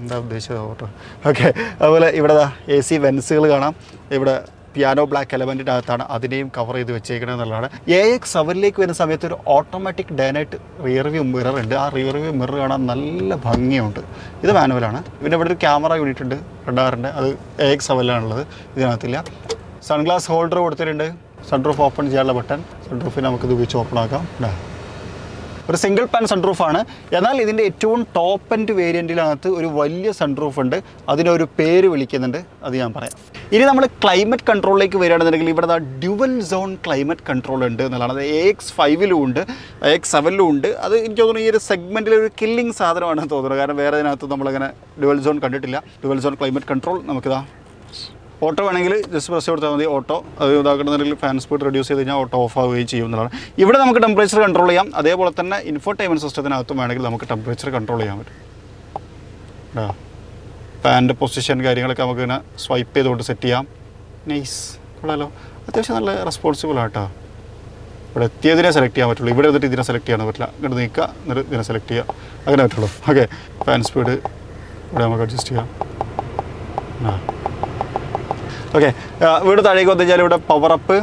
എന്താ ഉദ്ദേശിച്ചത് ഓട്ടോ. ഓക്കെ, അതുപോലെ ഇവിടെ AC വെൻസുകൾ കാണാം. ഇവിടെ പിയാനോ ബ്ലാക്ക് എലമെൻറ്റിൻ്റെ അകത്താണ് അതിനെയും കവർ ചെയ്ത് വെച്ചേക്കണത് എന്നുള്ളതാണ്. AX7 വരുന്ന സമയത്ത് ഒരു automatic day night rear view mirror ഉണ്ട്. ആ റിയർ വ്യൂ മിറർ കാണാൻ നല്ല ഭംഗിയുണ്ട്. ഇത് മാനുവലാണ്. പിന്നെ ഇവിടെ ഒരു ക്യാമറ യൂണിറ്റ് ഉണ്ട്, റഡാറിൻ്റെ. അത് AX7 ഇതിനകത്തില്ല. സൺഗ്ലാസ് ഹോൾഡർ കൊടുത്തിട്ടുണ്ട്. സൺറൂഫ് ഓപ്പൺ ചെയ്യാനുള്ള ബട്ടൺ. സൺറൂഫിന് നമുക്കിത് ഉപയോഗിച്ച് ഓപ്പൺ ആക്കാം. ഒരു സിംഗിൾ പാൻ സൺറൂഫാണ്. എന്നാൽ ഇതിൻ്റെ ഏറ്റവും ടോപ്പ് എൻഡ് വേരിയൻറ്റിനകത്ത് ഒരു വലിയ സൺറൂഫ് ഉണ്ട്. അതിനൊരു പേര് വിളിക്കുന്നുണ്ട്, അത് ഞാൻ പറയാം. ഇനി നമ്മൾ ക്ലൈമറ്റ് കൺട്രോളിലേക്ക് വരികയാണെന്നുണ്ടെങ്കിൽ ഇവിടെ ഡ്യുവൽ സോൺ ക്ലൈമറ്റ് കൺട്രോൾ ഉണ്ട് എന്നുള്ളതാണ്. അത് AX5 ഉണ്ട്, AX7 ഉണ്ട്. അത് എനിക്ക് തോന്നുന്നു ഈ ഒരു സെഗ്മെൻറ്റിൽ ഒരു കില്ലിങ് സാധനമാണെന്ന് തോന്നുന്നത്. കാരണം വേറെ ഇതിനകത്ത് നമ്മളങ്ങനെ ഡ്യുവൽ സോൺ കണ്ടിട്ടില്ല. ഡ്യുവൽ സോൺ ക്ലൈമറ്റ് കൺട്രോൾ നമുക്കിതാ ഓട്ടോ വേണമെങ്കിൽ ജസ്റ്റ് പ്രസ് കൊടുത്താൽ മതി. ഓട്ടോ അത് ഇതാക്കണമെന്നുണ്ടെങ്കിൽ ഫാൻ സ്പീഡ് റെഡ്യൂസ് ചെയ്ത് കഴിഞ്ഞാൽ ഓട്ടോ ഓഫ് ആവുകയും ചെയ്യുന്നതാണ്. ഇവിടെ നമുക്ക് ടെമ്പറേച്ചർ കൺട്രോൾ ചെയ്യാം. അതേപോലെ തന്നെ ഇൻഫോടൈൻമെൻറ്റ് സിസ്റ്റത്തിനകത്തും വേണമെങ്കിൽ നമുക്ക് ടെമ്പറേച്ചർ കൺട്രോൾ ചെയ്യാൻ പറ്റും. ഫാനിൻ്റെ പൊസിഷൻ കാര്യങ്ങളൊക്കെ നമുക്ക് ഇങ്ങനെ സ്വൈപ്പ് ചെയ്തുകൊണ്ട് സെറ്റ് ചെയ്യാം. നൈസ്, കൊള്ളാലോ. അത്യാവശ്യം നല്ല റെസ്പോൺസിബിൾ ആട്ടോ. ഇവിടെ എത്തിയതിനെ സെലക്ട് ചെയ്യാൻ പറ്റുള്ളൂ. ഇവിടെ വന്നിട്ട് ഇതിനെ സെലക്ട് ചെയ്യാൻ പറ്റില്ല. ഇങ്ങോട്ട് നീക്കുക, എന്നിട്ട് ഇതിനെ സെലക്ട് ചെയ്യുക, അങ്ങനെ പറ്റുള്ളൂ. ഓക്കെ, ഫാൻ സ്പീഡ് ഇവിടെ നമുക്ക് അഡ്ജസ്റ്റ് ചെയ്യാം. ഓക്കെ, വീട് താഴേക്ക് വന്നു കഴിഞ്ഞാൽ ഇവിടെ പവർ അപ്പ്,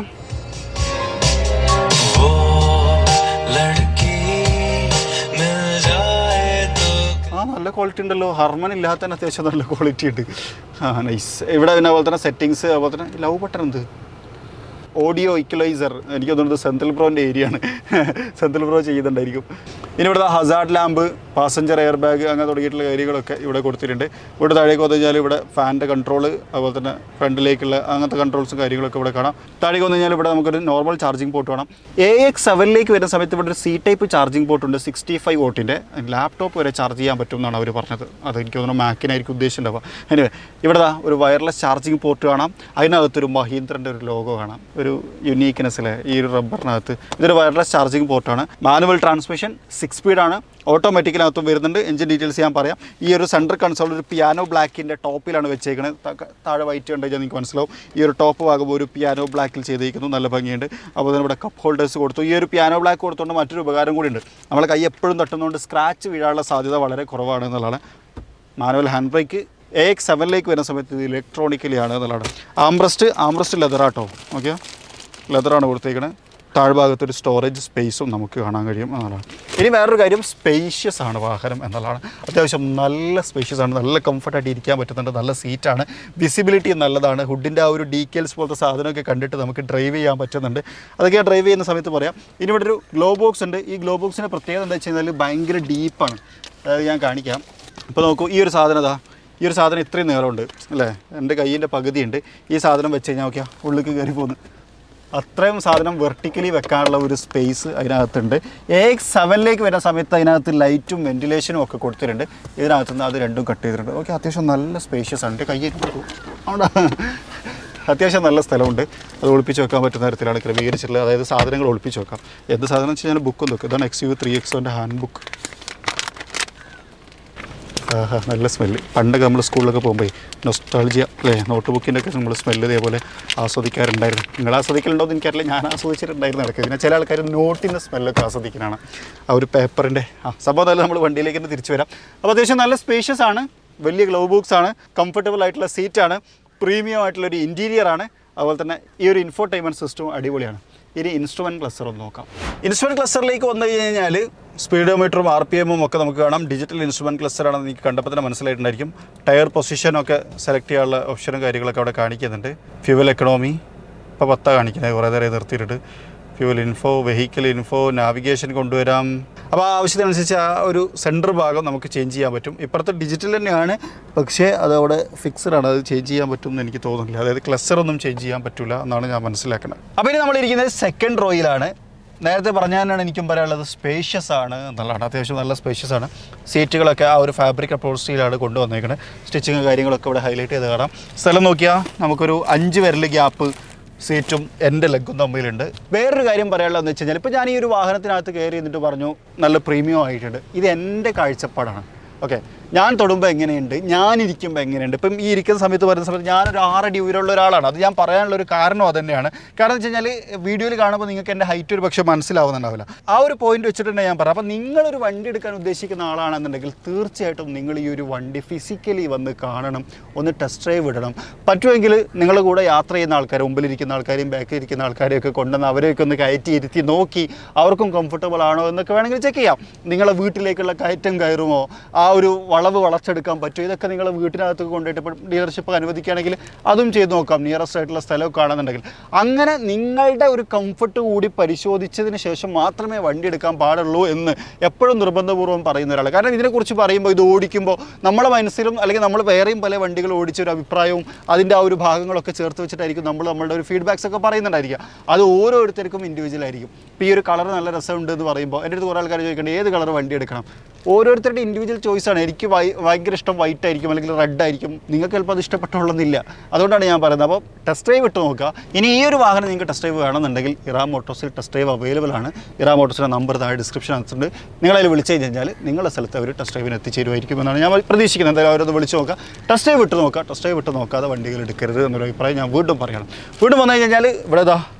നല്ല ക്വാളിറ്റി ഉണ്ടല്ലോ. ഹർമൻ ഇല്ലാത്ത അത്യാവശ്യം നല്ല ക്വാളിറ്റി ഉണ്ട്. നൈസ്. ഇവിടെ പിന്നെ അതുപോലെ തന്നെ സെറ്റിങ്സ്, അതുപോലെ തന്നെ ലവ് ബട്ടൺ ഉണ്ട്, ഓഡിയോ ഇക്വലൈസർ. എനിക്ക് തോന്നുന്നത് സെന്തിൽ ബ്രോൻ്റെ ഏരിയ ആണ്. സെന്തിൽ ബ്രോ ചെയ്യുന്നുണ്ടായിരിക്കും. ഇനി ഇവിടെ Hazard lamp, passenger air bag, അങ്ങനെ തുടങ്ങിയിട്ടുള്ള കാര്യങ്ങളൊക്കെ ഇവിടെ കൊടുത്തിട്ടുണ്ട്. ഇവിടെ താഴേക്ക് വന്നു കഴിഞ്ഞാൽ ഇവിടെ ഫാനിൻ്റെ കൺട്രോൾ, അതുപോലെ തന്നെ ഫ്രണ്ടിലേക്കുള്ള അങ്ങനത്തെ കൺട്രോൾസും കാര്യങ്ങളൊക്കെ ഇവിടെ കാണാം. താഴേക്ക് വന്നു കഴിഞ്ഞാൽ ഇവിടെ നമുക്കൊരു നോർമൽ ചാർജിങ് പോർട്ട് കാണാം. AX7 വരുന്ന സമയത്ത് ഇവിടെ ഒരു C ടൈപ്പ് ചാർജിങ് പോർട്ട് ഉണ്ട്. 65 വോട്ടിൻ്റെ ലാപ്ടോപ്പ് വരെ ചാർജ് ചെയ്യാൻ പറ്റും എന്നാണ് അവർ പറഞ്ഞത്. അത് എനിക്ക് തോന്നുന്നു മാക്കിനായിരിക്കും ഉദ്ദേശിച്ചിട്ടുണ്ടാവുക. എനിവേ ഇവിടെ ഒരു വയർലെസ് ചാർജിങ് പോർട്ട് കാണാം. അതിനകത്തൊരു മഹീന്ദ്രൻ്റെ ഒരു ലോഗോ കാണാം. ഒരു യുണീക്ക്നെസ്സിലെ ഈ ഒരു റബ്ബറിനകത്ത് ഇതൊരു വയർലെസ് ചാർജിങ് പോർട്ടാണ്. മാനുവൽ ട്രാൻസ്മിഷൻ, 6 സ്പീഡാണ്. ഓട്ടോമാറ്റിക്കിനകത്തും വരുന്നുണ്ട്. എഞ്ചിൻ ഡീറ്റെയിൽസ് ഞാൻ പറയാം. ഈ ഒരു സെൻട്രൽ കൺസോൾ ഒരു പിയാനോ ബ്ലാക്കിൻ്റെ ടോപ്പിലാണ് വെച്ചേക്കുന്നത്. താഴെ വൈറ്റ് കണ്ടുകഴിഞ്ഞാൽ നിങ്ങൾക്ക് മനസ്സിലാവും. ഈ ഒരു ടോപ്പ് ഭാഗം ഒരു പിയാനോ ബ്ലാക്കിൽ ചെയ്തിരിക്കുന്നു, നല്ല ഭംഗിയുണ്ട്. അപ്പോൾ തന്നെ ഇവിടെ കപ്പ് ഹോൾഡേഴ്സ് കൊടുത്തു. ഈ ഒരു പിയാനോ ബ്ലാക്ക് കൊടുത്തുകൊണ്ട് മറ്റൊരു ഉപകാരം കൂടി ഉണ്ട്. നമ്മളെ കൈ എപ്പോഴും തട്ടുന്നതുകൊണ്ട് സ്ക്രാച്ച് വീഴാനുള്ള സാധ്യത വളരെ കുറവാണ് എന്നുള്ളതാണ്. Manual hand brake. AX7 വരുന്ന സമയത്ത് ഇത് ഇലക്ട്രോണിക്കലി ആണ് എന്നുള്ളതാണ്. ആംബ്രസ്റ്റ് ലെതറാട്ടോ. ഓക്കെ, ലെതറാണ് കൊടുത്തേക്കുന്നത്. താഴ്ഭാഗത്തൊരു സ്റ്റോറേജ് സ്പേസും നമുക്ക് കാണാൻ കഴിയും എന്നുള്ളതാണ്. ഇനി വേറൊരു കാര്യം, സ്പേഷ്യസ് ആണ് വാഹനം എന്നുള്ളതാണ്. അത്യാവശ്യം നല്ല സ്പേഷ്യസ് ആണ്, നല്ല കംഫർട്ടായിട്ട് ഇരിക്കാൻ പറ്റുന്നുണ്ട്, നല്ല സീറ്റാണ്, വിസിബിലിറ്റി നല്ലതാണ്. ഹുഡിൻ്റെ ആ ഒരു ഡീറ്റെയിൽസ് പോലത്തെ സാധനമൊക്കെ കണ്ടിട്ട് നമുക്ക് ഡ്രൈവ് ചെയ്യാൻ പറ്റുന്നുണ്ട്. അതൊക്കെ ഡ്രൈവ് ചെയ്യുന്ന സമയത്ത് പറയാം. ഇനി ഇവിടെ ഒരു ഗ്ലോ ബോക്സ് ഉണ്ട്. ഈ ഗ്ലോ ബോക്സിൻ്റെ പ്രത്യേകത എന്താ വെച്ച് കഴിഞ്ഞാൽ ഭയങ്കര ഡീപ്പാണ്. അതായത് ഞാൻ കാണിക്കാം. ഇപ്പോൾ നോക്കൂ, ഈ ഒരു സാധനം ഈ ഒരു സാധനം ഇത്രയും നീളമുണ്ട് അല്ലേ, എൻ്റെ കയ്യിൻ്റെ പകുതിയുണ്ട്. ഈ സാധനം വെച്ച് കഴിഞ്ഞാൽ നോക്കിയാൽ ഉള്ളിലേക്ക് കയറി പോകുന്നു. അത്രയും സാധനം വെർട്ടിക്കലി വെക്കാനുള്ള ഒരു സ്പേസ് അതിനകത്തുണ്ട്. AX7 വരുന്ന സമയത്ത് അതിനകത്ത് ലൈറ്റും വെൻറ്റിലേഷനും ഒക്കെ കൊടുത്തിട്ടുണ്ട്. ഇതിനകത്തുനിന്ന് അത് രണ്ടും കട്ട് ചെയ്തിട്ടുണ്ട്. ഓക്കെ, അത്യാവശ്യം നല്ല സ്പേഷ്യസ് ആണ്. കയ്യിൽ അവിടെ അത്യാവശ്യം നല്ല സ്ഥലമുണ്ട്. അത് ഒളിപ്പിച്ച് വെക്കാൻ പറ്റുന്ന തരത്തിലാണ് ക്രമീകരിച്ചിട്ടുള്ളത്. അതായത് സാധനങ്ങൾ ഒളിപ്പിച്ച് വെക്കാം. എന്ത് സാധനം വെച്ച് കഴിഞ്ഞാൽ ബുക്കും നോക്കുക. ഇതാണ് XUV 3XOൻ്റെ ഹാൻഡ് ബുക്ക്. നല്ല സ്മെല്ല്. പണ്ടൊക്കെ നമ്മൾ സ്കൂളിലൊക്കെ പോകുമ്പോൾ നൊസ്റ്റാൾജിയ അല്ലേ, നോട്ട് ബുക്കിൻ്റെ ഒക്കെ നമ്മൾ സ്മെല്ല് ഇതേപോലെ ആസ്വദിക്കാറുണ്ടായിരുന്നു. നിങ്ങൾ ആസ്വദിക്കലുണ്ടോ എന്ന് എനിക്കറിയില്ല, ഞാൻ ആസ്വദിച്ചിട്ടുണ്ടായിരുന്നു ഇടയ്ക്ക്. പിന്നെ ചില ആൾക്കാർ നോട്ടിൻ്റെ സ്മെല്ലൊക്കെ ആസ്വദിക്കാനാണ് ആ ഒരു പേപ്പറിൻ്റെ സംഭവം. നല്ല നമ്മൾ വണ്ടിയിലേക്ക് തന്നെ തിരിച്ചു വരാം. അപ്പോൾ അത്യാവശ്യം നല്ല സ്പേഷ്യസ് ആണ്, വലിയ ഗ്ലോ ബോക്സ് ആണ്, കംഫർട്ടബിൾ ആയിട്ടുള്ള സീറ്റാണ്, പ്രീമിയം ആയിട്ടുള്ളൊരു ഇൻറ്റീരിയർ ആണ്. അതുപോലെ തന്നെ ഈ ഒരു ഇൻഫോടൈൻമെൻറ്റ് സിസ്റ്റവും അടിപൊളിയാണ്. ഇനി ഇൻസ്ട്രുമെൻറ്റ് ക്ലസ്റ്റർ ഒന്ന് നോക്കാം. ഇൻസ്ട്രുമെൻറ്റ് ക്ലസ്റ്ററിലേക്ക് വന്നു കഴിഞ്ഞാൽ സ്പീഡോമീറ്ററും RPM ഒക്കെ നമുക്ക് കാണാം. ഡിജിറ്റൽ ഇൻസ്ട്രുമെൻറ്റ് ക്ലസ്റ്ററാണെന്ന് എനിക്ക് കണ്ടപ്പോൾ തന്നെ മനസ്സിലായിട്ടുണ്ടായിരിക്കും. ടയർ പൊസിഷനൊക്കെ സെലക്ട് ചെയ്യാനുള്ള ഓപ്ഷനും കാര്യങ്ങളൊക്കെ അവിടെ കാണിക്കുന്നുണ്ട്. ഫ്യൂവൽ എക്കണോമി ഇപ്പോൾ 10 കാണിക്കുന്നത്, കുറേ നേരം നിർത്തിയിട്ടുണ്ട്. Fuel info, vehicle info, navigation കൊണ്ടുവരാം. അപ്പോൾ ആവശ്യത്തിനനുസരിച്ച് ആ ഒരു സെൻറ്റർ ഭാഗം നമുക്ക് ചേഞ്ച് ചെയ്യാൻ പറ്റും. ഇപ്പുറത്തെ ഡിജിറ്റൽ തന്നെയാണ്, പക്ഷേ അതവിടെ ഫിക്സഡ് ആണ്, അത് ചേഞ്ച് ചെയ്യാൻ പറ്റും എന്ന് എനിക്ക് തോന്നുന്നില്ല. അതായത് ക്ലസ്റ്ററൊന്നും ചേഞ്ച് ചെയ്യാൻ പറ്റില്ല എന്നാണ് ഞാൻ മനസ്സിലാക്കുന്നത്. അപ്പോൾ ഇനി നമ്മളിരിക്കുന്നത് സെക്കൻഡ് റോയിലാണ്. നേരത്തെ പറഞ്ഞാലാണ് എനിക്കും പറയാനുള്ളത് സ്പേഷ്യസ് ആണ് എന്നുള്ളതാണ്. അത്യാവശ്യം നല്ല സ്പേഷ്യസ് ആണ്. സീറ്റുകളൊക്കെ ആ ഒരു ഫാബ്രിക് അപ്രോൾസ്റ്ററിയിലാണ് കൊണ്ടുവന്നേക്കുന്നത്. സ്റ്റിച്ചിങ് കാര്യങ്ങളൊക്കെ ഇവിടെ ഹൈലൈറ്റ് ചെയ്ത് കാണാം. സ്ഥലം നോക്കിയാൽ നമുക്കൊരു 5 വിരൽ ഗ്യാപ്പ് സീറ്റും എൻ്റെ ലെഗും തമ്മിലുണ്ട്. വേറൊരു കാര്യം പറയാനുള്ളതെന്ന് വെച്ച് കഴിഞ്ഞാൽ, ഇപ്പോൾ ഞാൻ ഈ ഒരു വാഹനത്തിനകത്ത് കയറി എന്നിട്ട് പറഞ്ഞു നല്ല പ്രീമിയം ആയിട്ടുണ്ട്. ഇത് എൻ്റെ കാഴ്ചപ്പാടാണ്. ഓക്കെ, ഞാൻ തൊടുമ്പോൾ എങ്ങനെയുണ്ട്, ഞാനിരിക്കുമ്പോൾ എങ്ങനെയുണ്ട്. ഇപ്പം ഈ ഇരിക്കുന്ന സമയത്ത് വരുന്ന സമയത്ത് ഞാനൊരു 6 അടി ഉയരമുള്ള ഒരാളാണ്. അത് ഞാൻ പറയാനുള്ളൊരു കാരണം അത് തന്നെയാണ്. കാരണം എന്ന് വെച്ച് കഴിഞ്ഞാൽ വീഡിയോയിൽ കാണുമ്പോൾ നിങ്ങൾക്ക് എൻ്റെ ഹൈറ്റ് ഒരു പക്ഷേ മനസ്സിലാവുന്നുണ്ടാവില്ല. ആ ഒരു പോയിന്റ് വെച്ചിട്ടുണ്ടെങ്കിൽ ഞാൻ പറയാം. അപ്പോൾ നിങ്ങളൊരു വണ്ടി എടുക്കാൻ ഉദ്ദേശിക്കുന്ന ആളാണെന്നുണ്ടെങ്കിൽ തീർച്ചയായിട്ടും നിങ്ങൾ ഈ ഒരു വണ്ടി ഫിസിക്കലി വന്ന് കാണണം, ഒന്ന് ടെസ്റ്റ് ഡ്രൈവ് ഇടണം. പറ്റുമെങ്കിൽ നിങ്ങളുടെ കൂടെ യാത്ര ചെയ്യുന്ന ആൾക്കാർ, മുമ്പിലിരിക്കുന്ന ആൾക്കാരെയും ബാക്കിലിരിക്കുന്ന ആൾക്കാരെയൊക്കെ കൊണ്ടുവന്ന് അവരെയൊക്കെ ഒന്ന് കയറ്റി ഇരുത്തി നോക്കി അവർക്കും കംഫർട്ടബിൾ ആണോ എന്നൊക്കെ വേണമെങ്കിൽ ചെക്ക് ചെയ്യാം. നിങ്ങളെ വീട്ടിലേക്കുള്ള കയറ്റം കയറുമോ, ആ ഒരു വളവ് വളച്ചെടുക്കാൻ പറ്റുമോ, ഇതൊക്കെ നിങ്ങൾ വീട്ടിനകത്ത് കൊണ്ടുപോയിട്ട് ഇപ്പോൾ ഡീലർഷിപ്പ് അനുവദിക്കുകയാണെങ്കിൽ അതും ചെയ്ത് നോക്കാം, നിയറസ്റ്റ് ആയിട്ടുള്ള സ്ഥലമൊക്കെ ആണെന്നുണ്ടെങ്കിൽ. അങ്ങനെ നിങ്ങളുടെ ഒരു കംഫർട്ട് കൂടി പരിശോധിച്ചതിന് ശേഷം മാത്രമേ വണ്ടി എടുക്കാൻ പാടുള്ളൂ എന്ന് എപ്പോഴും നിർബന്ധപൂർവ്വം പറയുന്ന ഒരാൾ. കാരണം ഇതിനെക്കുറിച്ച് പറയുമ്പോൾ, ഇത് ഓടിക്കുമ്പോൾ നമ്മളെ മനസ്സിലും അല്ലെങ്കിൽ നമ്മൾ വേറെയും പല വണ്ടികൾ ഓടിച്ച ഒരു അഭിപ്രായവും അതിൻ്റെ ആ ഒരു ഭാഗങ്ങളൊക്കെ ചേർത്ത് വെച്ചിട്ടായിരിക്കും നമ്മളുടെ ഒരു ഫീഡ്ബാക്സ് ഒക്കെ പറയുന്നുണ്ടായിരിക്കുക. അത് ഓരോരുത്തർക്കും ഇൻഡിവിജ്വൽ ആയിരിക്കും. ഇപ്പോൾ ഈ ഒരു കളർ നല്ല രസമുണ്ട് എന്ന് പറയുമ്പോൾ എൻ്റെ അടുത്ത് കുറേ ആൾക്കാർ ചോദിക്കേണ്ടത് ഏത് കളർ വണ്ടി എടുക്കണം. ഓരോരുത്തരുടെ ഇൻഡിവിജ്വൽ ചോയ്സാണ്. എനിക്ക് ഭയങ്കര ഇഷ്ടം വൈറ്റ് ആയിരിക്കും, അല്ലെങ്കിൽ റെഡ് ആയിരിക്കും. നിങ്ങൾക്ക് ചിലപ്പോൾ അത് ഇഷ്ടപ്പെട്ടുള്ളന്നില്ല. അതുകൊണ്ടാണ് ഞാൻ പറയുന്നത്. അപ്പോൾ ടെസ്റ്റ് ഡ്രൈവ് ഇട്ട് നോക്കുക. ഇനി ഈ ഒരു വാഹനം നിങ്ങൾക്ക് ടെസ്റ്റ് ഡ്രൈവ് വേണമെന്നുണ്ടെങ്കിൽ ഇറാ മോട്ടോഴ്സിൽ ടെസ്റ്റ് ഡ്രൈവ് അവൈലബിൾ ആണ്. ഇറാ മോട്ടോഴ്സിൻ്റെ നമ്പർ താഴെ ഡിസ്ക്രിപ്ഷൻ അനുസരിച്ച് നിങ്ങളതിൽ വിളിച്ചു കഴിഞ്ഞാൽ നിങ്ങളുടെ സ്ഥലത്ത് അവർ ടെസ്റ്റ് ഡ്രൈവിന് എത്തിച്ചേരുമായിരിക്കും എന്നാണ് ഞാൻ പ്രതീക്ഷിക്കുന്നത്. എന്തായാലും അവരൊന്ന് വിളിച്ച് നോക്കുക, ടെസ്റ്റ് ഡ്രൈവ് ഇട്ട് നോക്കുക. ടെസ്റ്റ് ഡ്രൈവ് ഇട്ട് നോക്കാതെ വണ്ടികൾ എടുക്കരുത് എന്നൊരു അഭിപ്രായം ഞാൻ വീണ്ടും പറയണം. വീണ്ടും വന്നു കഴിഞ്ഞാൽ ഇവിടെ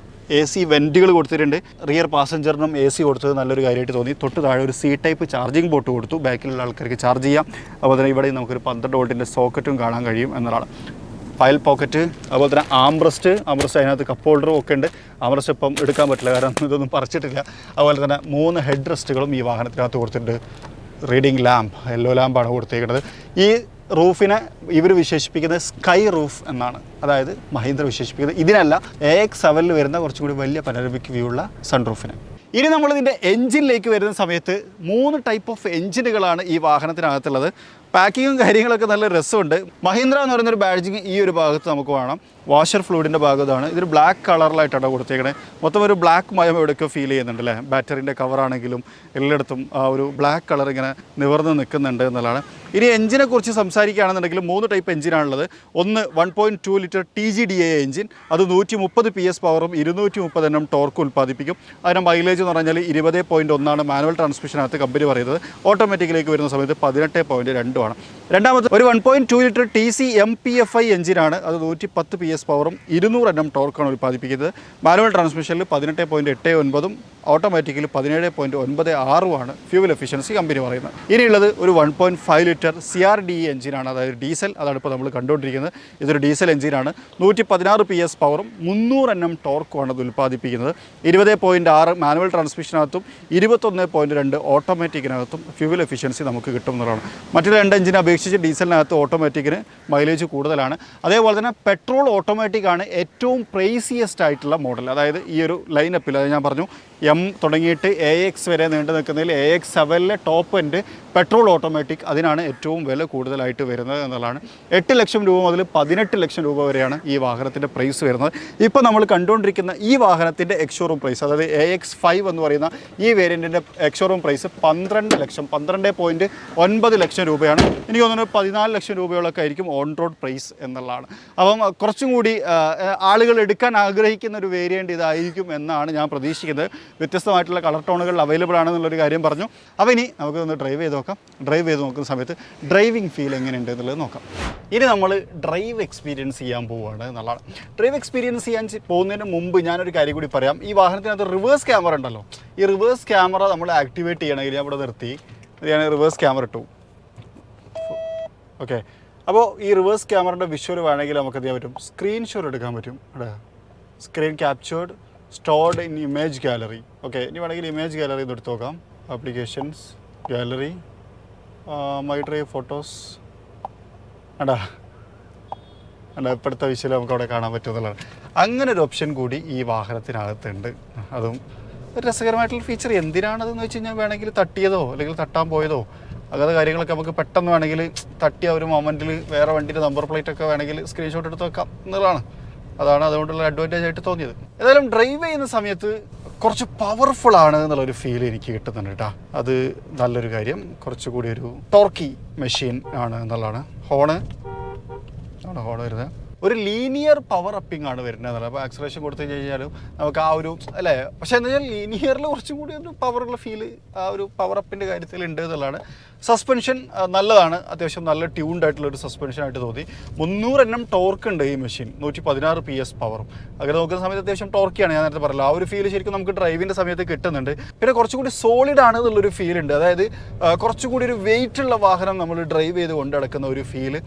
AC വെൻറ്റുകൾ കൊടുത്തിട്ടുണ്ട്. റിയർ പാസഞ്ചറിനും AC കൊടുത്തത് നല്ലൊരു കാര്യമായിട്ട് തോന്നി. തൊട്ട് താഴെ ഒരു C ടൈപ്പ് ചാർജിങ് പോർട്ട് കൊടുത്തു, ബാക്കിലുള്ള ആൾക്കാർക്ക് ചാർജ് ചെയ്യാം. അതുപോലെ തന്നെ ഇവിടെ നമുക്കൊരു 12 വോൾട്ടിൻ്റെ സോക്കറ്റും കാണാൻ കഴിയും എന്നതാണ്. ഫയൽ പോക്കറ്റ്, അതുപോലെ തന്നെ ആംബ്രസ്റ്റ് അതിനകത്ത് കപ്പ് ഹോൾഡറും ഒക്കെ ഉണ്ട്. ആംബ്രസ്റ്റ് ഇപ്പം എടുക്കാൻ പറ്റില്ല, കാരണം ഇതൊന്നും പറിച്ചിട്ടില്ല. അതുപോലെ തന്നെ 3 ഹെഡ് റെസ്റ്റുകളും ഈ വാഹനത്തിനകത്ത് കൊടുത്തിട്ടുണ്ട്. റീഡിംഗ് ലാമ്പ്, യെല്ലോ ലാമ്പാണ് കൊടുത്തേക്കുന്നത്. ഈ റൂഫിനെ ഇവർ വിശേഷിപ്പിക്കുന്നത് സ്കൈ റൂഫ് എന്നാണ്. അതായത് മഹീന്ദ്ര വിശേഷിപ്പിക്കുന്നത് ഇതിനല്ല, AX7 വരുന്ന കുറച്ചും കൂടി വലിയ പനോരമിക് വ്യൂ ഉള്ള സൺറൂഫിന്. ഇനി നമ്മളിതിൻ്റെ എൻജിനിലേക്ക് വരുന്ന സമയത്ത് 3 ടൈപ്പ് ഓഫ് എൻജിനുകളാണ് ഈ വാഹനത്തിനകത്തുള്ളത്. പാക്കിങ്ങും കാര്യങ്ങളൊക്കെ നല്ല രസമുണ്ട്. മഹീന്ദ്ര എന്ന് പറയുന്നൊരു ബാഡ്ജിങ് ഈ ഒരു ഭാഗത്ത് നമുക്ക് കാണാം. വാഷർ ഫ്ലൂയിഡിൻ്റെ ഭാഗത്താണ്. ഇതൊരു ബ്ലാക്ക് കളറിലായിട്ടാണ് കൊടുത്തേക്കണേ. മൊത്തം ഒരു ബ്ലാക്ക് മയം എവിടെയൊക്കെ ഫീൽ ചെയ്യുന്നുണ്ട് അല്ലേ. ബാറ്ററിൻ്റെ കവറാണെങ്കിലും എല്ലായിടത്തും ആ ഒരു ബ്ലാക്ക് കളർ ഇങ്ങനെ നിവർന്ന് നിൽക്കുന്നുണ്ട് എന്നുള്ളതാണ്. ഇനി എഞ്ചിനെ കുറിച്ച് സംസാരിക്കുകയാണെന്നുണ്ടെങ്കിൽ 3 ടൈപ്പ് എഞ്ചിനാണുള്ളത്. ഒന്ന് 1.2 ലിറ്റർ TGDA എഞ്ചിൻ, അത് 130 PS പവറും 230 Nm ടോർക്ക് ഉൽപ്പാദിപ്പിക്കും. അതിൻ്റെ മൈലേജ് എന്ന് പറഞ്ഞാൽ 20.1 മാനുവൽ ട്രാൻസ്മിഷനകത്ത് കമ്പനി പറയുന്നത്. ഓട്ടോമാറ്റിക്കിലേക്ക് വരുന്ന സമയത്ത് 18.2 ആണ്. രണ്ടാമത് ഒരു 1.2 ലിറ്റർ TC MPFI എഞ്ചിനാണ്, അത് 110 PS പവറും 200 Nm ടോർക്കാണ് ഉൽപ്പാദിപ്പിക്കുന്നത്. മാനുവൽ ട്രാൻസ്മിഷനിൽ 18.89ഉം ഓട്ടോമാറ്റിക്കലി 17.96 ഫ്യൂവൽ എഫിഷ്യൻസി കമ്പനി പറയുന്നത്. ഇനിയുള്ളത് ഒരു 1.5 ലിറ്റർ CRDE എഞ്ചിനാണ്, അതായത് ഡീസൽ. അതാണ് ഇപ്പോൾ നമ്മൾ കണ്ടുകൊണ്ടിരിക്കുന്നത്. ഇതൊരു ഡീസൽ എഞ്ചിനാണ്. 116 PS പവറും 300 Nm ടോർക്കുമാണ് അത് ഉൽപ്പാദിപ്പിക്കുന്നത്. 20.6 മാനുവൽ ട്രാൻസ്മിഷനകത്തും 21.2 ഓട്ടോമാറ്റിക്കിനകത്തും ഫ്യൂവൽ എഫിഷ്യൻസി നമുക്ക് കിട്ടും എന്നതാണ്. മറ്റു 2 എഞ്ചിനെ അപേക്ഷിച്ച് ഡീസലിനകത്ത് ഓട്ടോമാറ്റിക്കിന് മൈലേജ് കൂടുതലാണ്. അതേപോലെ തന്നെ പെട്രോൾ ഓട്ടോമാറ്റിക്കാണ് ഏറ്റവും പ്രൈസിയസ്റ്റ് ആയിട്ടുള്ള മോഡൽ. അതായത് ഈ ഒരു ലൈനപ്പിൽ, അത് ഞാൻ പറഞ്ഞു, M തുടങ്ങിയിട്ട് AX വരെ നീണ്ടു നിൽക്കുന്നതിൽ AX7 top end petrol automatic, അതിനാണ് ഏറ്റവും വില കൂടുതലായിട്ട് വരുന്നത് എന്നുള്ളതാണ്. 8 ലക്ഷം രൂപ മുതൽ 18 ലക്ഷം രൂപ വരെയാണ് ഈ വാഹനത്തിൻ്റെ പ്രൈസ് വരുന്നത്. ഇപ്പോൾ നമ്മൾ കണ്ടുകൊണ്ടിരിക്കുന്ന ഈ വാഹനത്തിൻ്റെ എക്സ്ഷോറൂം പ്രൈസ്, അതായത് AX5 എന്ന് പറയുന്ന ഈ വേരിയൻറ്റിൻ്റെ എക്സ്ഷോറൂം പ്രൈസ് 12.9 ലക്ഷം രൂപയാണ്. എനിക്ക് തോന്നുന്നു 14 ലക്ഷം രൂപയോളൊക്കെ ആയിരിക്കും ഓൺ റോഡ് പ്രൈസ് എന്നുള്ളതാണ്. അപ്പം കുറച്ചും കൂടി ആളുകൾ എടുക്കാൻ ആഗ്രഹിക്കുന്ന ഒരു വേരിയൻറ്റ് ഇതായിരിക്കും എന്നാണ് ഞാൻ പ്രതീക്ഷിക്കുന്നത്. വ്യത്യസ്തമായിട്ടുള്ള കളർ ടോണുകൾ അവൈലബിൾ ആണെന്നുള്ളൊരു കാര്യം പറഞ്ഞു. അപ്പോൾ ഇനി നമുക്കൊന്ന് ഡ്രൈവ് ചെയ്ത് നോക്കാം. ഡ്രൈവ് ചെയ്ത് നോക്കുന്ന സമയത്ത് ഡ്രൈവിംഗ് ഫീൽ എങ്ങനെയുണ്ട് എന്നുള്ളത് നോക്കാം. ഇനി നമ്മൾ ഡ്രൈവ് എക്സ്പീരിയൻസ് ചെയ്യാൻ പോവുകയാണ് എന്നുള്ളതാണ്. ഡ്രൈവ് എക്സ്പീരിയൻസ് ചെയ്യാൻ പോകുന്നതിന് മുമ്പ് ഞാനൊരു കാര്യം കൂടി പറയാം. ഈ വാഹനത്തിനകത്ത് റിവേഴ്സ് ക്യാമറ ഉണ്ടല്ലോ. ഈ റിവേഴ്സ് ക്യാമറ നമ്മൾ ആക്ടിവേറ്റ് ചെയ്യണമെങ്കിൽ ഞാൻ ഇവിടെ നിർത്തി, ഞാൻ റിവേഴ്സ് ക്യാമറ ഇട്ടു. ഓക്കെ, അപ്പോൾ ഈ റിവേഴ്സ് ക്യാമറയുടെ വിഷ്വൽ വേണമെങ്കിൽ നമുക്ക് എന്ത് ചെയ്യാൻ പറ്റും, സ്ക്രീൻഷോട്ട് എടുക്കാൻ പറ്റും. ഇവിടെ screen captured stored in image gallery. Okay, ഇനി വേണമെങ്കിൽ ഇമേജ് ഗാലറി എന്ന് എടുത്ത് നോക്കാം. Applications, gallery, my drive photos. ഇപ്പോഴത്തെ വിഷ്വൽ നമുക്ക് അവിടെ കാണാൻ പറ്റും എന്നുള്ളതാണ്. അങ്ങനെ ഒരു ഓപ്ഷൻ കൂടി ഈ വാഹനത്തിനകത്തുണ്ട്. അതും ഒരു രസകരമായിട്ടുള്ള ഫീച്ചർ. എന്തിനാണതെന്ന് വെച്ച് കഴിഞ്ഞാൽ വേണമെങ്കിൽ തട്ടിയതോ അല്ലെങ്കിൽ തട്ടാൻ പോയതോ അങ്ങനത്തെ കാര്യങ്ങളൊക്കെ നമുക്ക് പെട്ടെന്ന് വേണമെങ്കിൽ തട്ടിയ ഒരു മൊമെൻറ്റിൽ വേറെ വണ്ടിയുടെ നമ്പർ പ്ലേറ്റ് ഒക്കെ വേണമെങ്കിൽ സ്ക്രീൻഷോട്ട് എടുത്ത് വെക്കാം എന്നുള്ളതാണ്. അതാണ് അതുകൊണ്ടുള്ള അഡ്വാൻറ്റേജ് ആയിട്ട് തോന്നിയത്. ഏതായാലും ഡ്രൈവ് ചെയ്യുന്ന സമയത്ത് കുറച്ച് പവർഫുൾ ആണ് എന്നുള്ളൊരു ഫീൽ എനിക്ക് കിട്ടുന്നുണ്ട് കേട്ടോ. അത് നല്ലൊരു കാര്യം. കുറച്ചുകൂടി ഒരു ടോർക്കി മെഷീൻ ആണ് എന്നുള്ളതാണ്. ഹോണ് വരുന്നത് ഒരു ലീനിയർ പവർ അപ്പിംഗ് ആണ് വരുന്നത് എന്നുള്ളത്. അപ്പോൾ ആക്സലേഷൻ കൊടുത്തു കഴിഞ്ഞാലും നമുക്ക് ആ ഒരു അല്ലേ, പക്ഷേ എന്താ വെച്ചാൽ ലീനിയറിൽ കുറച്ചും കൂടി ഒരു പവറുള്ള ഫീല് ആ ഒരു പവർ അപ്പിൻ്റെ കാര്യത്തിൽ ഉണ്ട് എന്നുള്ളതാണ്. സസ്പെൻഷൻ നല്ലതാണ്, അത്യാവശ്യം നല്ല ട്യൂൺഡ് ആയിട്ടുള്ളൊരു സസ്പെൻഷനായിട്ട് തോന്നി. 300 Nm ടോർക്ക് ഉണ്ട് ഈ മെഷീൻ, 116 PS പവറും. അങ്ങനെ നോക്കുന്ന സമയത്ത് അത്യാവശ്യം ടോർക്കിയാണ്. ഞാൻ നേരത്തെ പറഞ്ഞല്ലോ, ആ ഒരു ഫീൽ ശരിക്കും നമുക്ക് ഡ്രൈവിൻ്റെ സമയത്ത് കിട്ടുന്നുണ്ട്. പിന്നെ കുറച്ചുകൂടി സോളിഡ് ആണ് എന്നുള്ളൊരു ഫീൽ ഉണ്ട്. അതായത് കുറച്ചുകൂടി ഒരു വെയിറ്റ് ഉള്ള വാഹനം നമ്മൾ ഡ്രൈവ് ചെയ്ത് കൊണ്ട് നടക്കുന്ന ഒരു ഫീല്,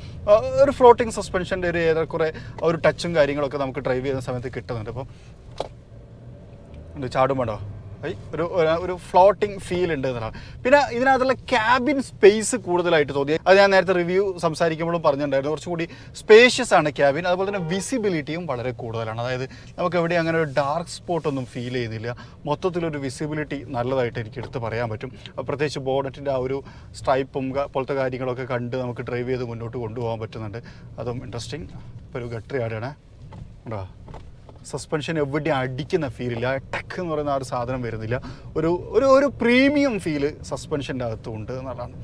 ഒരു ഫ്ലോട്ടിങ് സസ്പെൻഷൻ്റെ ഒരു ഏറെക്കുറെ ഒരു ടച്ചും കാര്യങ്ങളൊക്കെ നമുക്ക് ഡ്രൈവ് ചെയ്യുന്ന സമയത്ത് കിട്ടുന്നുണ്ട്. അപ്പം ചാടുമ്പോണ്ടോ ഒരു ഫ്ലോട്ടിങ് ഫീൽ ഉണ്ട് എന്നതാണ്. പിന്നെ ഇതിനകത്തുള്ള ക്യാബിൻ സ്പേസ് കൂടുതലായിട്ട് തോന്നി. അത് ഞാൻ നേരത്തെ റിവ്യൂ സംസാരിക്കുമ്പോഴും പറഞ്ഞിട്ടുണ്ടായിരുന്നു. കുറച്ചുകൂടി സ്പേഷ്യസ് ആണ് ക്യാബിൻ. അതുപോലെ തന്നെ വിസിബിലിറ്റിയും വളരെ കൂടുതലാണ്. അതായത് നമുക്ക് എവിടെ അങ്ങനെ ഒരു ഡാർക്ക് സ്പോട്ടൊന്നും ഫീൽ ചെയ്യുന്നില്ല. മൊത്തത്തിലൊരു വിസിബിലിറ്റി നല്ലതായിട്ട് എനിക്ക് എടുത്ത് പറയാൻ പറ്റും. പ്രത്യേകിച്ച് ബോണറ്റിൻ്റെ ആ ഒരു സ്ട്രൈപ്പും പോലത്തെ കാര്യങ്ങളൊക്കെ കണ്ട് നമുക്ക് ഡ്രൈവ് ചെയ്ത് മുന്നോട്ട് കൊണ്ടുപോകാൻ പറ്റുന്നുണ്ട്. അതും ഇൻട്രസ്റ്റിംഗ്. ഇപ്പോൾ ഒരു ഗട്ടറി ആടാണ് ഉണ്ടോ. സസ്പെൻഷൻ എവിടെ അടിക്കുന്ന ഫീലില്ല, ടെക് എന്ന് പറയുന്ന ആ ഒരു സാധനം വരുന്നില്ല. ഒരു പ്രീമിയം ഫീല് സസ്പെൻഷൻ്റെ അകത്തുണ്ട് എന്നുള്ളതാണ്.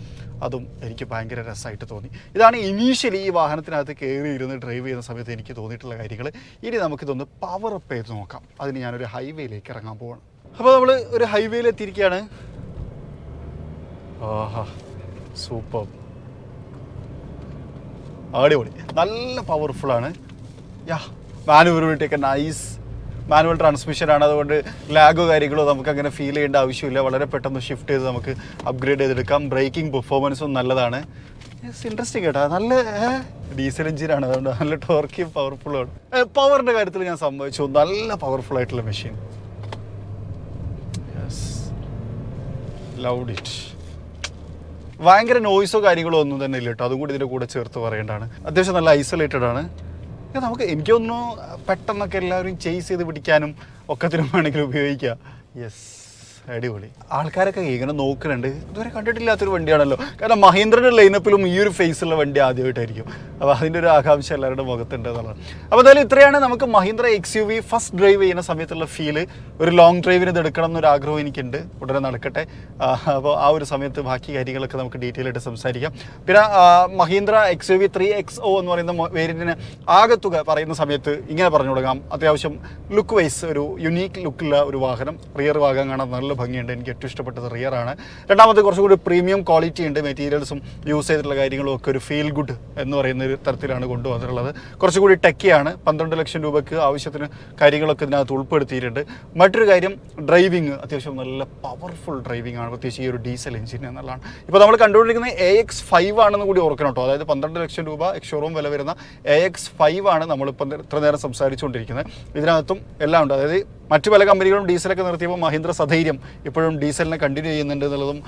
അതും എനിക്ക് ഭയങ്കര രസമായിട്ട് തോന്നി. ഇതാണ് ഇനീഷ്യലി ഈ വാഹനത്തിനകത്ത് കയറി ഇരുന്ന് ഡ്രൈവ് ചെയ്യുന്ന സമയത്ത് എനിക്ക് തോന്നിയിട്ടുള്ള കാര്യങ്ങൾ. ഇനി നമുക്കിതൊന്ന് പവർ അപ്പ് ചെയ്ത് നോക്കാം. അതിന് ഞാനൊരു ഹൈവേയിലേക്ക് ഇറങ്ങാൻ പോവാണ്. അപ്പോൾ നമ്മൾ ഒരു ഹൈവേയിൽ എത്തിയിരിക്കുകയാണ്. ആഹാ, സൂപ്പർ, അടിപൊളി, നല്ല പവർഫുള്ളാണ്. മാനുവറബിലിറ്റി ഒക്കെ നൈസ്. മാനുവൽ ട്രാൻസ്മിഷനാണ്, അതുകൊണ്ട് ലാഗോ കാര്യങ്ങളോ നമുക്ക് അങ്ങനെ ഫീൽ ചെയ്യേണ്ട ആവശ്യമില്ല. വളരെ പെട്ടെന്ന് ഷിഫ്റ്റ് ചെയ്ത് നമുക്ക് അപ്ഗ്രേഡ് ചെയ്തെടുക്കാം. ബ്രേക്കിംഗ് പെർഫോമൻസും നല്ലതാണ്. ഇൻട്രസ്റ്റിംഗ് കേട്ടോ. നല്ല ഡീസൽ എഞ്ചിനാണ്, അതുകൊണ്ട് നല്ല ടോർക്കിയും പവർഫുള്ളാണ്. പവറിൻ്റെ കാര്യത്തിൽ ഞാൻ സംഭവിച്ചു, നല്ല പവർഫുൾ ആയിട്ടുള്ള മെഷീൻ. Loved it. ഭയങ്കര നോയ്സോ കാര്യങ്ങളോ ഒന്നും തന്നെ ഇല്ല കേട്ടോ. അതും കൂടി ഇതിൻ്റെ കൂടെ ചേർത്ത് പറയേണ്ടതാണ്. അത്യാവശ്യം നല്ല ഐസൊലേറ്റഡ് ആണ്. എനിക്കൊന്നു പെട്ടെന്നൊക്കെ എല്ലാവരും ചേസ് ചെയ്ത് പിടിക്കാനും ഒക്കത്തിനും വേണമെങ്കിൽ ഉപയോഗിക്കാം. യെസ്, അടിപൊളി. ആൾക്കാരൊക്കെ ഇങ്ങനെ നോക്കുന്നുണ്ട്. ഇതുവരെ കണ്ടിട്ടില്ലാത്തൊരു വണ്ടിയാണല്ലോ. കാരണം മഹീന്ദ്രയുടെ ലൈനപ്പിലും ഈ ഒരു ഫേസുള്ള വണ്ടി ആദ്യമായിട്ടായിരിക്കും. അപ്പോൾ അതിൻ്റെ ഒരു ആകാംക്ഷ എല്ലാവരുടെ മുഖത്തുണ്ട് എന്നുള്ളത്. അപ്പോൾ എന്തായാലും ഇത്രയാണ് നമുക്ക് മഹീന്ദ്ര XUV ഫസ്റ്റ് ഡ്രൈവ് ചെയ്യുന്ന സമയത്തുള്ള ഫീല്. ഒരു ലോങ് ഡ്രൈവിന് ഇത് എടുക്കണം എന്നൊരു ആഗ്രഹം എനിക്കുണ്ട്. ഉടനെ നടക്കട്ടെ. അപ്പോൾ ആ ഒരു സമയത്ത് ബാക്കി കാര്യങ്ങളൊക്കെ നമുക്ക് ഡീറ്റെയിൽ ആയിട്ട് സംസാരിക്കാം. പിന്നെ മഹീന്ദ്ര XUV 3XO എന്ന് പറയുന്ന വേരിയൻറ്റിന് ആകത്തുക പറയുന്ന സമയത്ത് ഇങ്ങനെ പറഞ്ഞു കൊടുക്കാം. അത്യാവശ്യം ലുക്ക് വൈസ് ഒരു യുണീക്ക് ലുക്കുള്ള ഒരു വാഹനം. റിയർ ഭാഗം കാണാൻ നല്ല ഭംഗിയുണ്ട്. എനിക്ക് ഏറ്റവും ഇഷ്ടപ്പെട്ടത് റിയറാണ്. രണ്ടാമത്തെ കുറച്ചുകൂടി പ്രീമിയം ക്വാളിറ്റി ഉണ്ട്. മെറ്റീരിയൽസും യൂസ് ചെയ്തിട്ടുള്ള കാര്യങ്ങളും ഒക്കെ ഒരു ഫീൽ ഗുഡ് എന്ന് പറയുന്ന ഒരു തരത്തിലാണ് കൊണ്ടുവന്നിട്ടുള്ളത്. കുറച്ചുകൂടി ടെക്കിയാണ്. 12 ലക്ഷം രൂപയ്ക്ക് ആവശ്യത്തിന് കാര്യങ്ങളൊക്കെ ഇതിനകത്ത് ഉൾപ്പെടുത്തിയിട്ടുണ്ട്. മറ്റൊരു കാര്യം, ഡ്രൈവിങ് അത്യാവശ്യം നല്ല പവർഫുൾ ഡ്രൈവിംഗ് ആണ്, പ്രത്യേകിച്ച് ഈ ഒരു ഡീസൽ എഞ്ചിൻ എന്നുള്ളതാണ്. ഇപ്പോൾ നമ്മൾ കണ്ടുകൊണ്ടിരിക്കുന്നത് AX5 ആണെന്ന് കൂടി ഓർക്കണം കേട്ടോ. അതായത് 12 ലക്ഷം രൂപ എക്സ്ഷോറൂം വില വരുന്ന AX5 ആണ് നമ്മളിപ്പോൾ ഇത്ര നേരം സംസാരിച്ചുകൊണ്ടിരിക്കുന്നത്. ഇതിനകത്തും എല്ലാം ഉണ്ട്. അതായത് മറ്റു പല കമ്പനികളും ഡീസലൊക്കെ നിർത്തിയപ്പോൾ മഹീന്ദ്ര സധൈര്യം ഇപ്പോഴും ഡീസലിനെ കണ്ടിന്യൂ ചെയ്യുന്നുണ്ട് എന്നുള്ളതും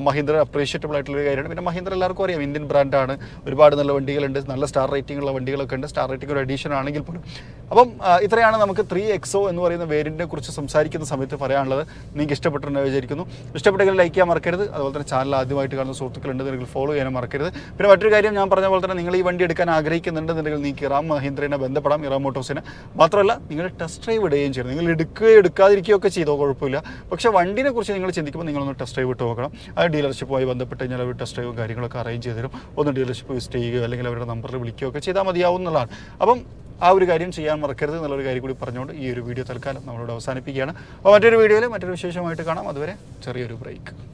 മഹീന്ദ്ര അപ്രീഷിയേറ്റബിൾ ആയിട്ടുള്ളൊരു കാര്യമാണ്. പിന്നെ മഹീന്ദ്ര എല്ലാവർക്കും അറിയാം, ഇന്ത്യൻ ബ്രാൻഡാണ്. ഒരുപാട് നല്ല വണ്ടികളുണ്ട്, നല്ല സ്റ്റാർ റേറ്റിംഗ് ഉള്ള വണ്ടികളൊക്കെ ഉണ്ട്. സ്റ്റാർ റേറ്റിംഗ് ഒരു എഡീഷൻ ആണെങ്കിൽ പോലും. അപ്പം ഇത്രയാണ് നമുക്ക് 3XO എന്ന് പറയുന്ന വേരിയൻറ്റിനെ കുറിച്ച് സംസാരിക്കുന്ന സമയത്ത് പറയാനുള്ളത്. നിങ്ങൾക്ക് ഇഷ്ടപ്പെട്ടിട്ടുണ്ടെന്ന് വിചാരിക്കുന്നു. ഇഷ്ടപ്പെട്ടെങ്കിൽ ലൈക്ക് ചെയ്യാൻ മറക്കരുത്. അതുപോലെ തന്നെ ചാനൽ ആദ്യമായിട്ട് കാണുന്ന സുഹൃത്തുക്കളുണ്ടെങ്കിൽ ഫോളോ ചെയ്യാനും മറക്കരുത്. പിന്നെ മറ്റൊരു കാര്യം, ഞാൻ പറഞ്ഞ പോലെ തന്നെ നിങ്ങൾ ഈ വണ്ടി എടുക്കാൻ ആഗ്രഹിക്കുന്നുണ്ടെന്നുണ്ടെങ്കിൽ നിങ്ങൾക്ക് ഇറാം മഹീന്ദ്രനെ ബന്ധപ്പെടാം, ഇറാം മോട്ടോഴ്സിനെ. മാത്രമല്ല നിങ്ങൾ ടെസ്റ്റ് ഡ്രൈവ് ഇടുകയും ചെയ്യണം. നിങ്ങൾ എടുക്കാതിരിക്കുകയൊക്കെ ചെയ്തോ കുഴപ്പമില്ല. പക്ഷേ വണ്ടിനെ കുറിച്ച് നിങ്ങൾ ചിന്തിക്കുമ്പോൾ നിങ്ങളൊന്ന് ടെസ്റ്റ് ഡ്രൈവ് ഇട്ട് നോക്കണം. അത് ഡീലർഷിപ്പുമായി ബന്ധപ്പെട്ട് കഴിഞ്ഞാൽ അവർ ടെസ്റ്റ് ഡ്രൈവും കാര്യങ്ങളൊക്കെ അറേഞ്ച് ചെയ്ത് തരും. ഒന്ന് ഡീലർഷിപ്പ് വിസിറ്റ് ചെയ്യുകയോ അല്ലെങ്കിൽ അവരുടെ നമ്പറിൽ വിളിക്കുകയൊക്കെ ചെയ്താൽ മതിയാവുന്നതാണ്. അപ്പം ആ ഒരു കാര്യം ചെയ്യാൻ മറക്കരുത് എന്നുള്ളൊരു കാര്യം കൂടി പറഞ്ഞുകൊണ്ട് ഈ ഒരു വീഡിയോ തൽക്കാലം നമ്മളോട് അവസാനിപ്പിക്കുകയാണ്. അപ്പോൾ മറ്റൊരു വീഡിയോയിൽ മറ്റൊരു വിശേഷമായിട്ട് കാണാം. അതുവരെ ചെറിയൊരു ബ്രേക്ക്.